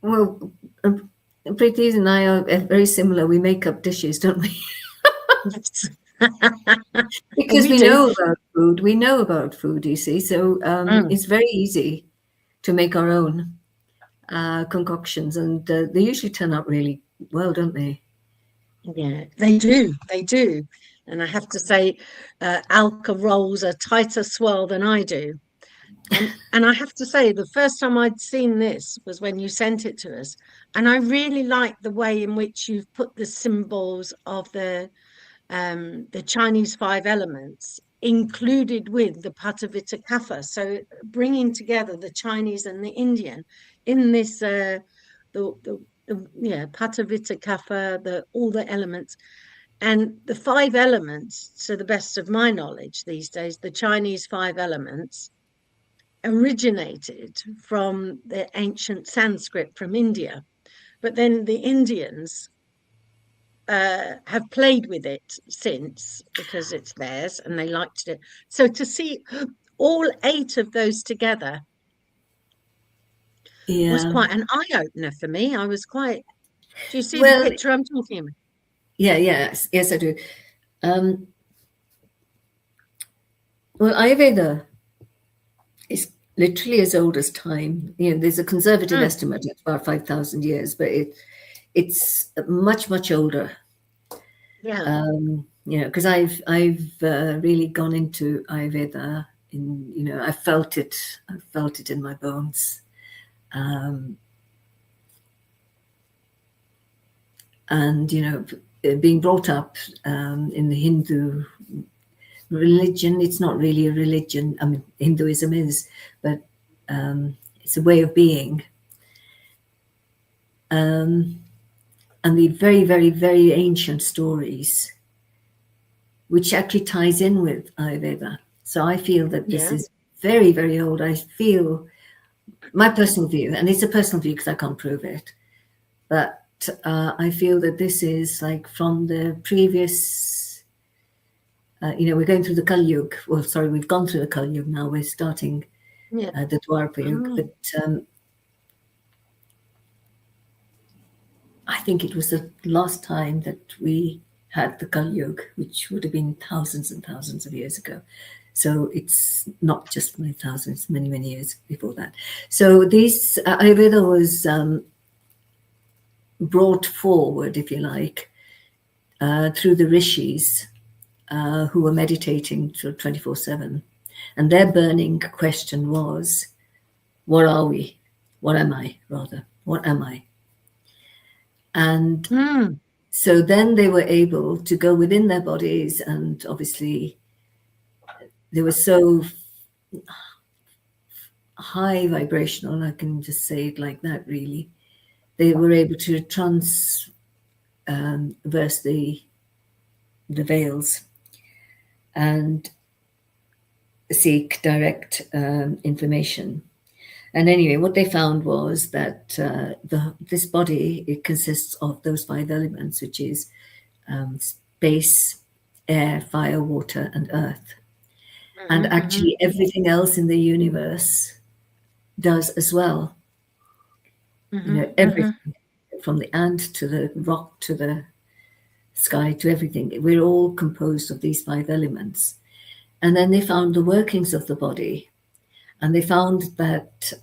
Well, Priti and I are very similar. We make up dishes, don't we? Because we know about food. We know about food, you see. So it's very easy to make our own concoctions, and they usually turn out really well, don't they? Yeah, they do. They do. And I have to say, Alka rolls a tighter swirl than I do. And I have to say, the first time I'd seen this was when you sent it to us. And I really like the way in which you've put the symbols of the Chinese 5 elements included with the Patavita Kapha. So bringing together the Chinese and the Indian in this, Patavita Kapha, all the elements. And the 5 elements, to the best of my knowledge these days, the Chinese 5 elements originated from the ancient Sanskrit from India. But then the Indians have played with it since, because it's theirs and they liked it. So to see all 8 of those together was quite an eye-opener for me. I was quite... Do you see the picture I'm talking about? Yes, I do. Well, Ayurveda is literally as old as time. There's a conservative estimate of about 5,000 years, but it's much, much older. Yeah. Because I've really gone into Ayurveda. I felt it in my bones. And being brought up in the Hindu religion, it's not really a religion. I mean, Hinduism is, but it's a way of being. And the very, very, very ancient stories, which actually ties in with Ayurveda. So I feel that this is very, very old. I feel, my personal view, and it's a personal view because I can't prove it, but I feel that this is like from the previous, we're going through the Kali Yuga. Well, sorry, we've gone through the Kali Yuga now. We're starting the Dwapara Yuga. But I think it was the last time that we had the Kali Yuga, which would have been thousands and thousands of years ago. So it's not just 5,000, it's many, many years before that. So these Ayurveda was brought forward, if you like, through the rishis who were meditating 24/7. And their burning question was, what are we? What am I, rather? What am I? And so then they were able to go within their bodies, and obviously they were so high vibrational, I can just say it like that, really. They were able to transverse the veils and seek direct information. And anyway, what they found was that this body, it consists of those 5 elements, which is space, air, fire, water, and earth. And actually everything else in the universe does as well. Everything, from the ant to the rock to the sky to everything. We're all composed of these 5 elements. And then they found the workings of the body, and they found that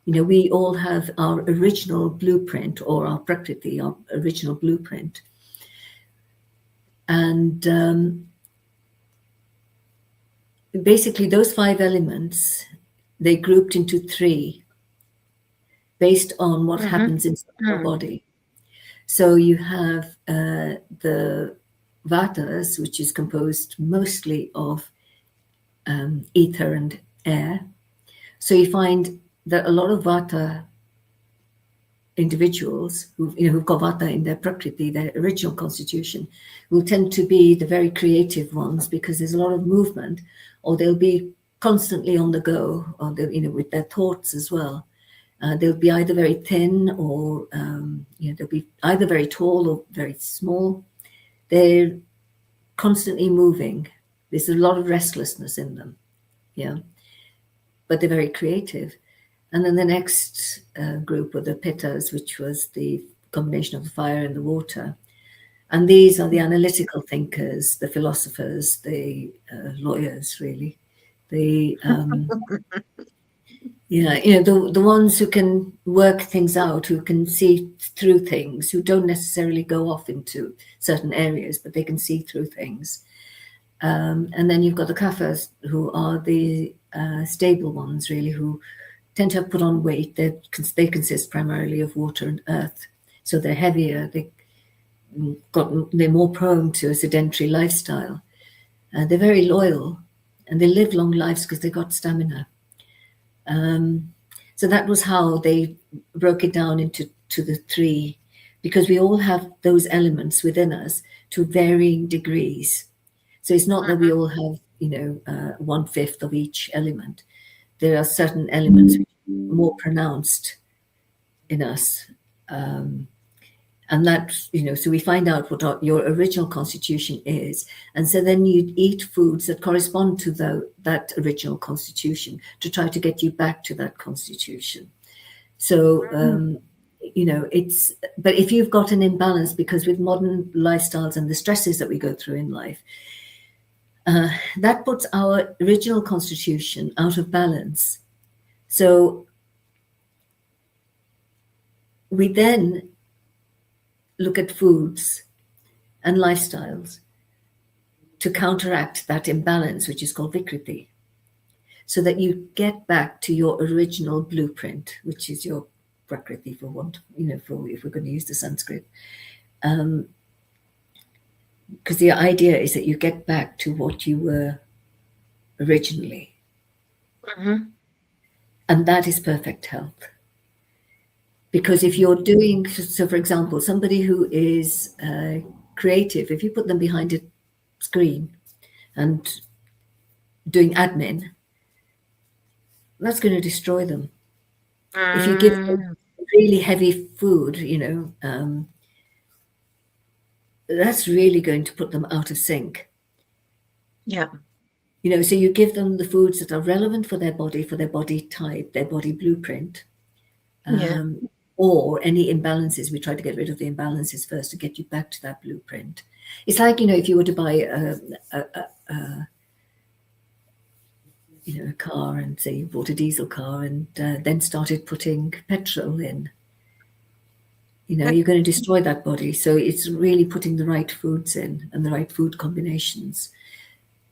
we all have our original blueprint, or our prakriti, our original blueprint. And basically those 5 elements, they grouped into 3 based on what happens inside our body. So you have the vatas, which is composed mostly of ether and air. So you find that a lot of vata individuals who've got vata in their prakriti, their original constitution, will tend to be the very creative ones, because there's a lot of movement, or they'll be constantly on the go, or with their thoughts as well. They'll be either very thin, or they'll be either very tall or very small. They're constantly moving. There's a lot of restlessness in them, but they're very creative. And then the next group were the pittas, which was the combination of the fire and the water. And these are the analytical thinkers, the philosophers, the lawyers, really. The the ones who can work things out, who can see through things, who don't necessarily go off into certain areas, but they can see through things. And then you've got the kaphas, who are the stable ones, really, who tend to have put on weight. They consist primarily of water and earth, so they're heavier. They're more prone to a sedentary lifestyle. They're very loyal, and they live long lives because they've got stamina. So that was how they broke it down into the 3, because we all have those elements within us to varying degrees. So it's not that we all have 1/5 of each element. There are certain elements which are more pronounced in us. And that, so we find out what your original constitution is. And so then you eat foods that correspond to that original constitution to try to get you back to that constitution. So, but if you've got an imbalance, because with modern lifestyles and the stresses that we go through in life, that puts our original constitution out of balance. So we then look at foods and lifestyles to counteract that imbalance, which is called vikriti, so that you get back to your original blueprint, which is your prakriti, if we're going to use the Sanskrit. Because the idea is that you get back to what you were originally. And that is perfect health. Because if you're doing, so for example, somebody who is creative, if you put them behind a screen and doing admin, that's going to destroy them. If you give them really heavy food, that's really going to put them out of sync. Yeah. So you give them the foods that are relevant for their body type, their body blueprint. Or any imbalances. We try to get rid of the imbalances first to get you back to that blueprint. It's like, if you were to buy a car, and say you bought a diesel car and then started putting petrol in, you're going to destroy that body. So it's really putting the right foods in and the right food combinations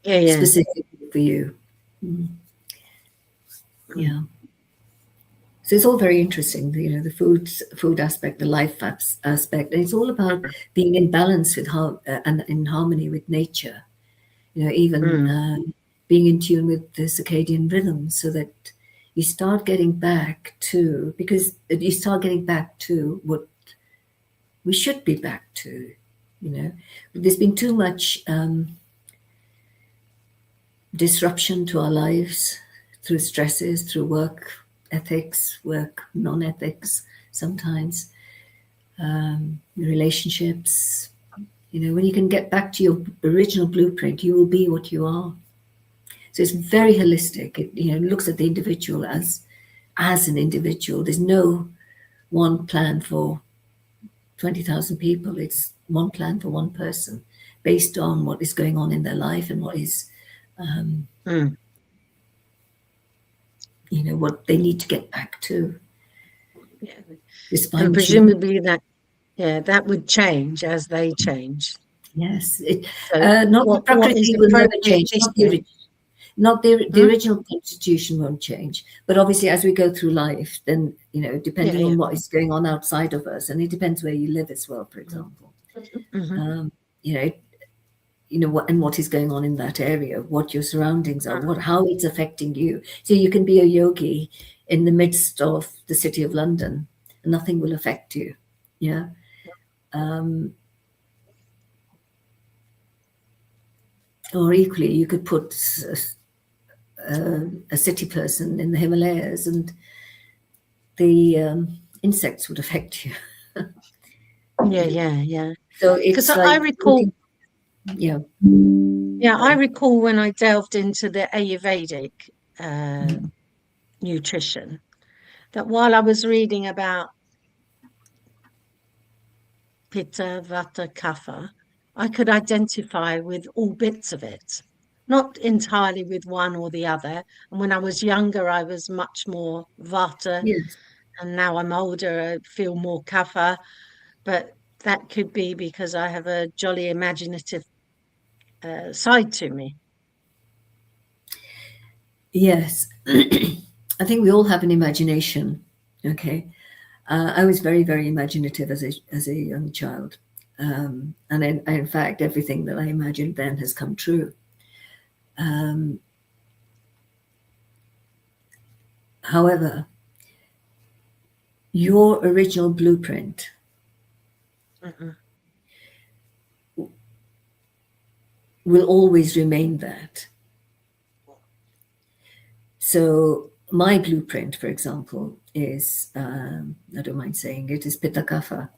specifically for you. Yeah. So it's all very interesting, the food aspect, the life aspect, and it's all about being in balance with and in harmony with nature. Even being in tune with the circadian rhythm, so that you start getting back to, what we should be back to. There's been too much disruption to our lives through stresses, through work ethics, work non-ethics sometimes, relationships. When you can get back to your original blueprint, you will be what you are. So it's very holistic. It looks at the individual as an individual. There's no one plan for 20,000 people. It's one plan for one person based on what is going on in their life and what is, you know, what they need to get back to. Yeah. This And presumably that would change as they change. Yes, So not what Prakriti is will never appropriate change. this Not year? the original constitution won't change. But obviously, as we go through life, then, you know, depending on what is going on outside of us, and it depends where you live as well, for example. You know what is going on in that area, what your surroundings are, how it's affecting you. So you can be a yogi in the midst of the city of London, and nothing will affect you. Yeah. Or equally, you could put a city person in the Himalayas, and the insects would affect you. Yeah. So it's because like, I recall, yeah, I recall when I delved into the Ayurvedic nutrition, that while I was reading about Pitta, Vata, Kapha, I could identify with all bits of it, not entirely with one or the other. And when I was younger, I was much more Vata, yes. and now I'm older, I feel more Kapha. But that could be because I have a jolly imaginative side to me. Yes. I think we all have an imagination. Okay. I was very, very imaginative as a young child. And in fact, everything that I imagined then has come true. However, your original blueprint will always remain that. So my blueprint, for example, is, I don't mind saying it, is Pitta Kapha,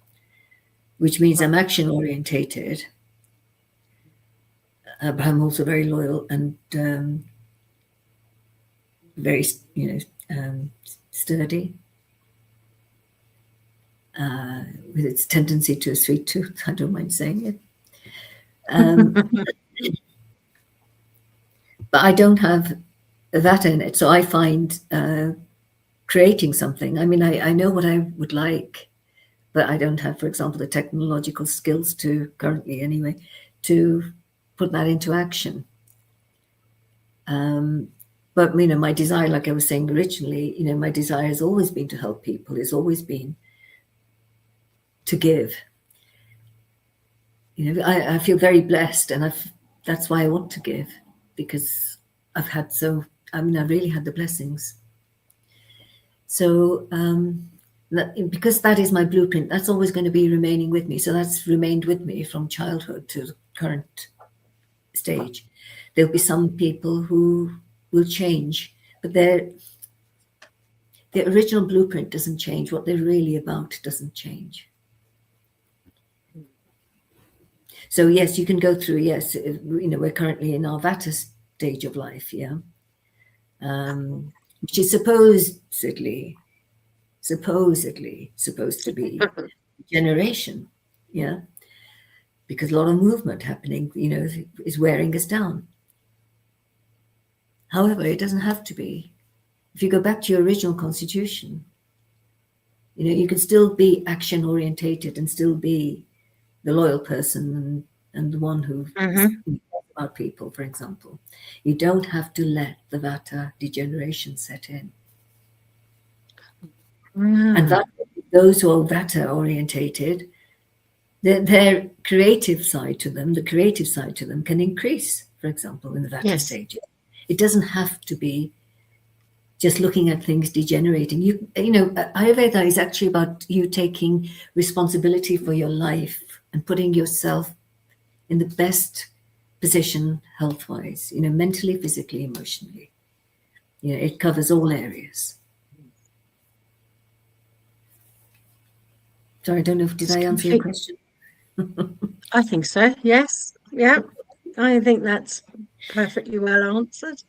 which means I'm action orientated, but I'm also very loyal and very, sturdy, with its tendency to a sweet tooth. I don't mind saying it. But I don't have that in it. So I find creating something, I mean, I know what I would like, but I don't have, for example, the technological skills to, currently anyway, to put that into action. But, you know, my desire, like I was saying originally, you know, my desire has always been to help people. It's always been to give. You know, I feel very blessed, and that's why I want to give, because I've had I really had the blessings. So because that is my blueprint, that's always going to be remaining with me. So that's remained with me from childhood to the current stage. There'll be some people who will change, but the original blueprint doesn't change. What they're really about doesn't change. So yes, you can go through, yes, you know, we're currently in our Vata stage of life, yeah, which is supposedly supposed to be generation, yeah, because a lot of movement happening, you know, is wearing us down. However, it doesn't have to be. If you go back to your original constitution, you know, you can still be action orientated and still be the loyal person and the one who cares about people, for example. You don't have to let the Vata degeneration set in. And that those who are Vata orientated, their creative side to them, can increase, for example, in the Vata stage. It doesn't have to be just looking at things degenerating. You know, Ayurveda is actually about you taking responsibility for your life and putting yourself in the best position health-wise, you know, mentally, physically, emotionally. You know, it covers all areas. Sorry, I don't know did I answer your question? I think so, yes. Yeah, I think that's perfectly well answered.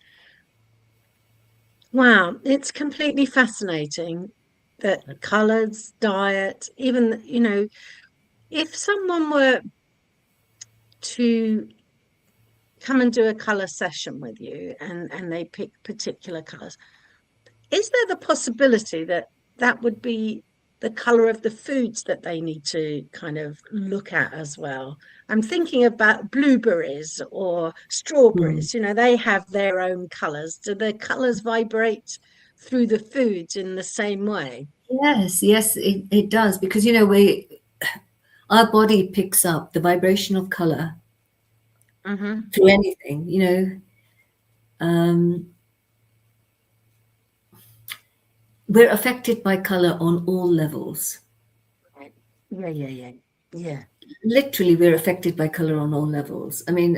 Wow, it's completely fascinating that colours, diet, even, you know, if someone were to come and do a colour session with you and they pick particular colours, is there the possibility that that would be the colour of the foods that they need to kind of look at as well? I'm thinking about blueberries or strawberries. You know, they have their own colours. Do the colours vibrate through the foods in the same way? Yes, it does, because you know our body picks up the vibration of color through anything. You know, we're affected by color on all levels. Yeah. Literally, we're affected by color on all levels. I mean,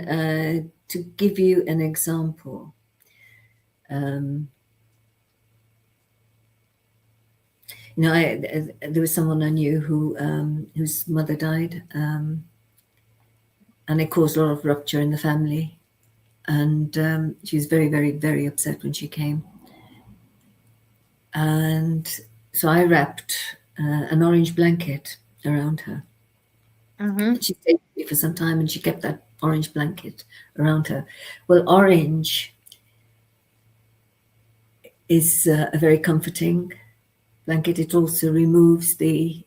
to give you an example, you know, there was someone I knew whose mother died, and it caused a lot of rupture in the family. And she was very, very, very upset when she came. And so I wrapped an orange blanket around her. She stayed with me for some time, and she kept that orange blanket around her. Well, orange is a very comforting blanket. It also removes the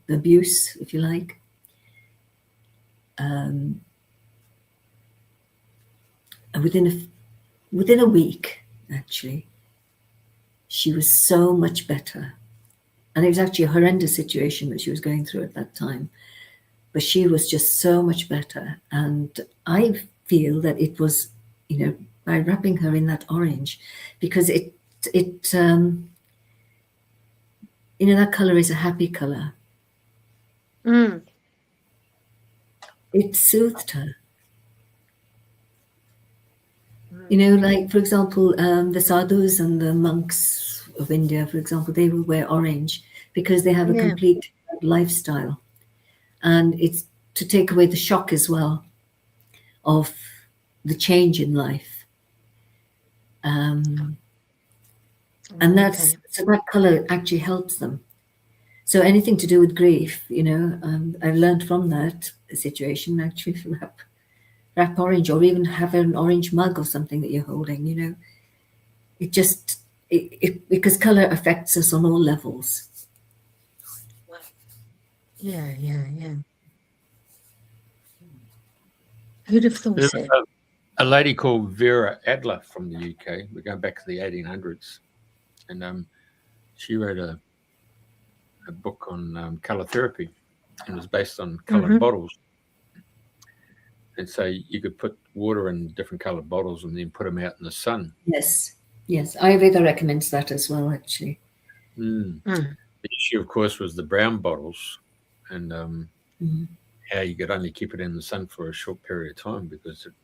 abuse, if you like. And within a week, actually, she was so much better. And it was actually a horrendous situation that she was going through at that time. But she was just so much better. And I feel that it was, you know, by wrapping her in that orange, because it you know, that color is a happy color. It soothed her. You know, like, for example, the sadhus and the monks of India, for example, they will wear orange because they have a complete lifestyle. And it's to take away the shock as well of the change in life. And so that color actually helps them. So anything to do with grief, you know, I've learned from that situation, actually, to wrap orange, or even have an orange mug or something that you're holding, you know. It just, because color affects us on all levels. Yeah. Who'd have thought it? A lady called Vera Adler from the UK. We're going back to the 1800s. And she wrote a book on colour therapy, and it was based on coloured bottles. And so you could put water in different coloured bottles and then put them out in the sun. Yes. Ayurveda recommends that as well, actually. The issue, of course, was the brown bottles, and how you could only keep it in the sun for a short period of time, because it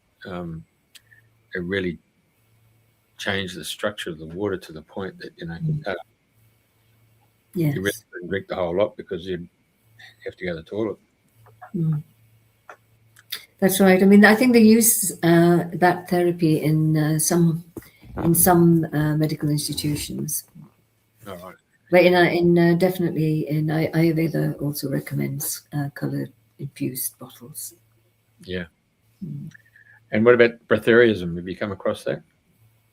really changed the structure of the water to the point that, you know, you really couldn't drink the whole lot because you'd have to go to the toilet. That's right. I mean, I think they use that therapy in some medical institutions. All right. But definitely in Ayurveda also recommends color infused bottles. Yeah. And what about breatharianism? Have you come across that?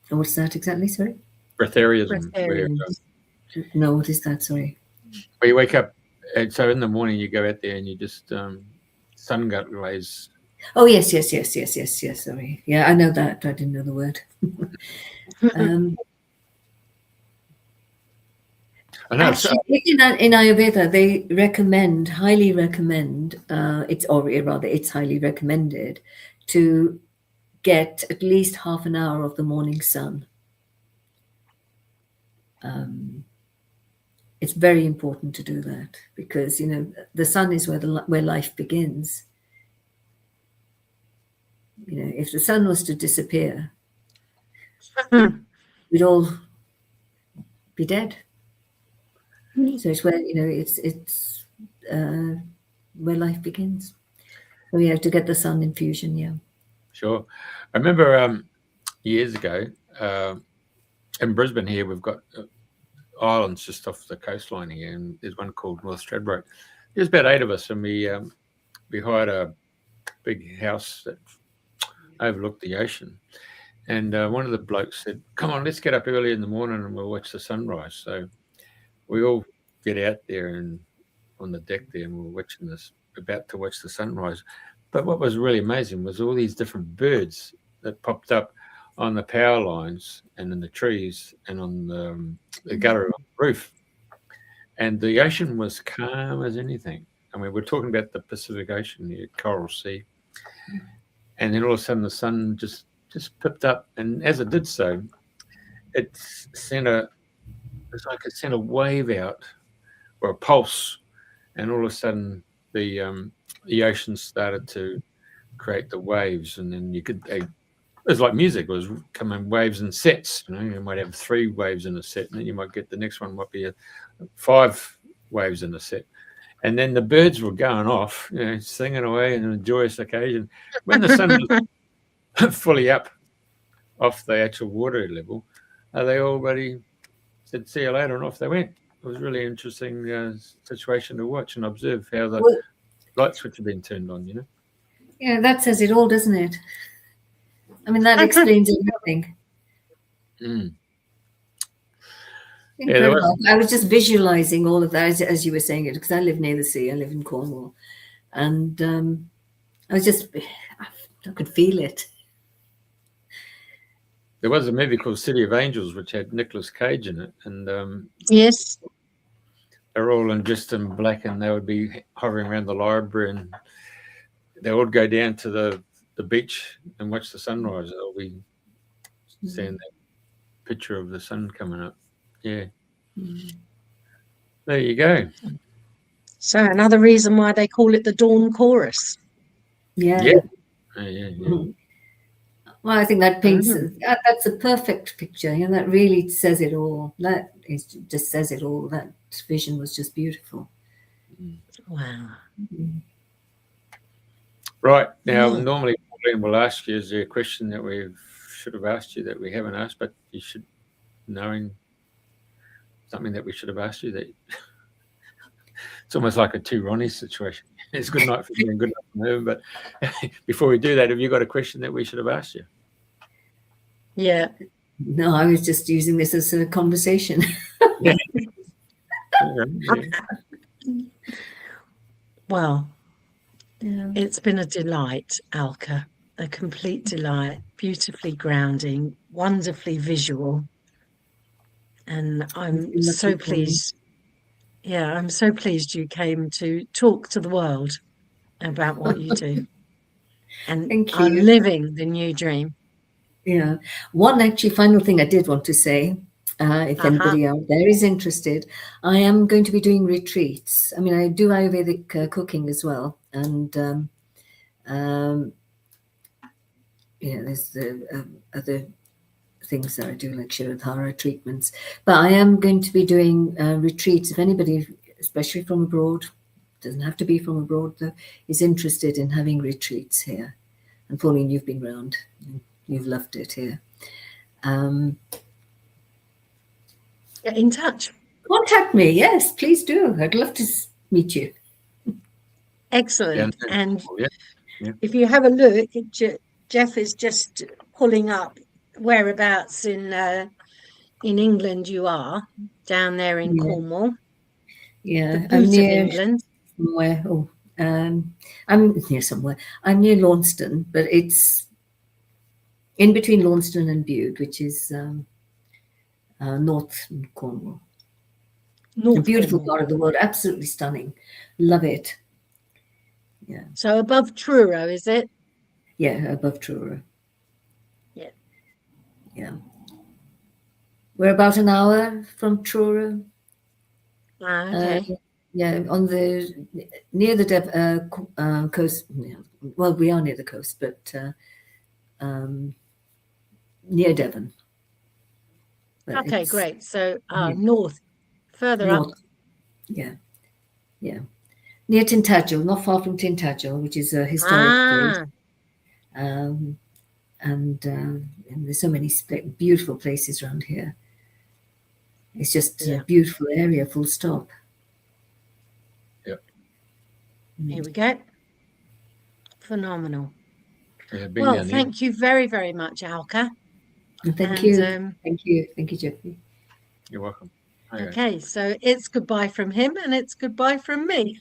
What's that exactly? Sorry. Breatharianism. No, what is that? Sorry. Where you wake up, and so in the morning you go out there and you just sun glaze. Oh yes. Sorry. Yeah, I know that. I didn't know the word. Actually, in Ayurveda, they highly recommend, it's highly recommended to get at least half an hour of the morning sun. It's very important to do that, because, you know, the sun is where life begins. You know, if the sun was to disappear, we'd all be dead. So it's where, you know, it's where life begins. So we have to get the sun infusion. Yeah. Sure. I remember years ago in Brisbane here, we've got islands just off the coastline here, and there's one called North Stradbroke. There's about 8 of us, and we hired a big house that overlooked the ocean. And one of the blokes said, "Come on, let's get up early in the morning and we'll watch the sunrise." So we all get out there and on the deck there, and we're watching this, about to watch the sunrise. But what was really amazing was all these different birds that popped up on the power lines and in the trees and on the gutter on the roof. And the ocean was calm as anything. I mean, we're talking about the Pacific Ocean, the Coral Sea. And then all of a sudden the sun just pipped up. And as it did so, it's like it sent a wave out, or a pulse. And all of a sudden the ocean started to create the waves. And then it was like music. It was coming waves and sets. You might have 3 waves in a set, and then you might get the next one might be 5 waves in a set. And then the birds were going off, singing away in a joyous occasion. When the sun was fully up off the actual water level, they already said, "See you later," and off they went. It was a really interesting situation to watch and observe how the light switch had been turned on, Yeah, that says it all, doesn't it? I mean, that explains everything. Mm. Incredible. I was just visualizing all of that as you were saying it, because I live near the sea. I live in Cornwall, and I could feel it. There was a movie called City of Angels, which had Nicolas Cage in it, and Yes. they're all dressed in black, and they would be hovering around the library, and they would go down to the beach and watch the sunrise. They'll be seeing that picture of the sun coming up. Yeah. There you go. So another reason why they call it the Dawn Chorus. Yeah. Yeah. Well, I think that paints that's a perfect picture. That really says it all. Just says it all. That vision was just beautiful. Wow. Right. Now, normally Pauline will ask you, is there a question that we should have asked you that we haven't asked, but you should, knowing something that we should have asked you, that it's almost like a 2 Ronnies situation. It's good night for you and good night for her. But before we do that, have you got a question that we should have asked you? Yeah. No, I was just using this as a conversation. Yeah. Well, it's been a delight, Alka, a complete delight, beautifully grounding, wonderfully visual. And I'm so pleased. Yeah, I'm so pleased you came to talk to the world about what you do and are living the new dream. Yeah. One actually final thing I did want to say, if anybody out there is interested, I am going to be doing retreats. I mean, I do Ayurvedic cooking as well. And there's the other things that I do, like Shirodhara treatments. But I am going to be doing retreats. If anybody, especially from abroad, doesn't have to be from abroad, though, is interested in having retreats here. And Pauline, you've been round. You've loved it here. Get in touch. Contact me. Yes, please do. I'd love to meet you. Excellent. And if you have a look, Jeff is just pulling up whereabouts in England you are, down there in Cornwall. Yeah, I'm near England. Somewhere. I'm near somewhere. I'm near Launceston, but it's in between Launceston and Bude, which is North Cornwall. A beautiful part of the world, absolutely stunning. Love it. Yeah. So above Truro, is it? Yeah, above Truro. Yeah. Yeah. We're about an hour from Truro. Okay. On near the coast. Well, we are near the coast, but near Devon. But okay, great. So north, further up. Yeah. Near Tintagel, not far from Tintagel, which is a historic place. And there's so many beautiful places around here. It's just a beautiful area, full stop. Yep. Here we go. Phenomenal. Yeah, big Well, down there. thank you very, very much, Alka. Thank And, you. Thank you. Thank you, Jeffrey. You're welcome. Okay, so it's goodbye from him and it's goodbye from me.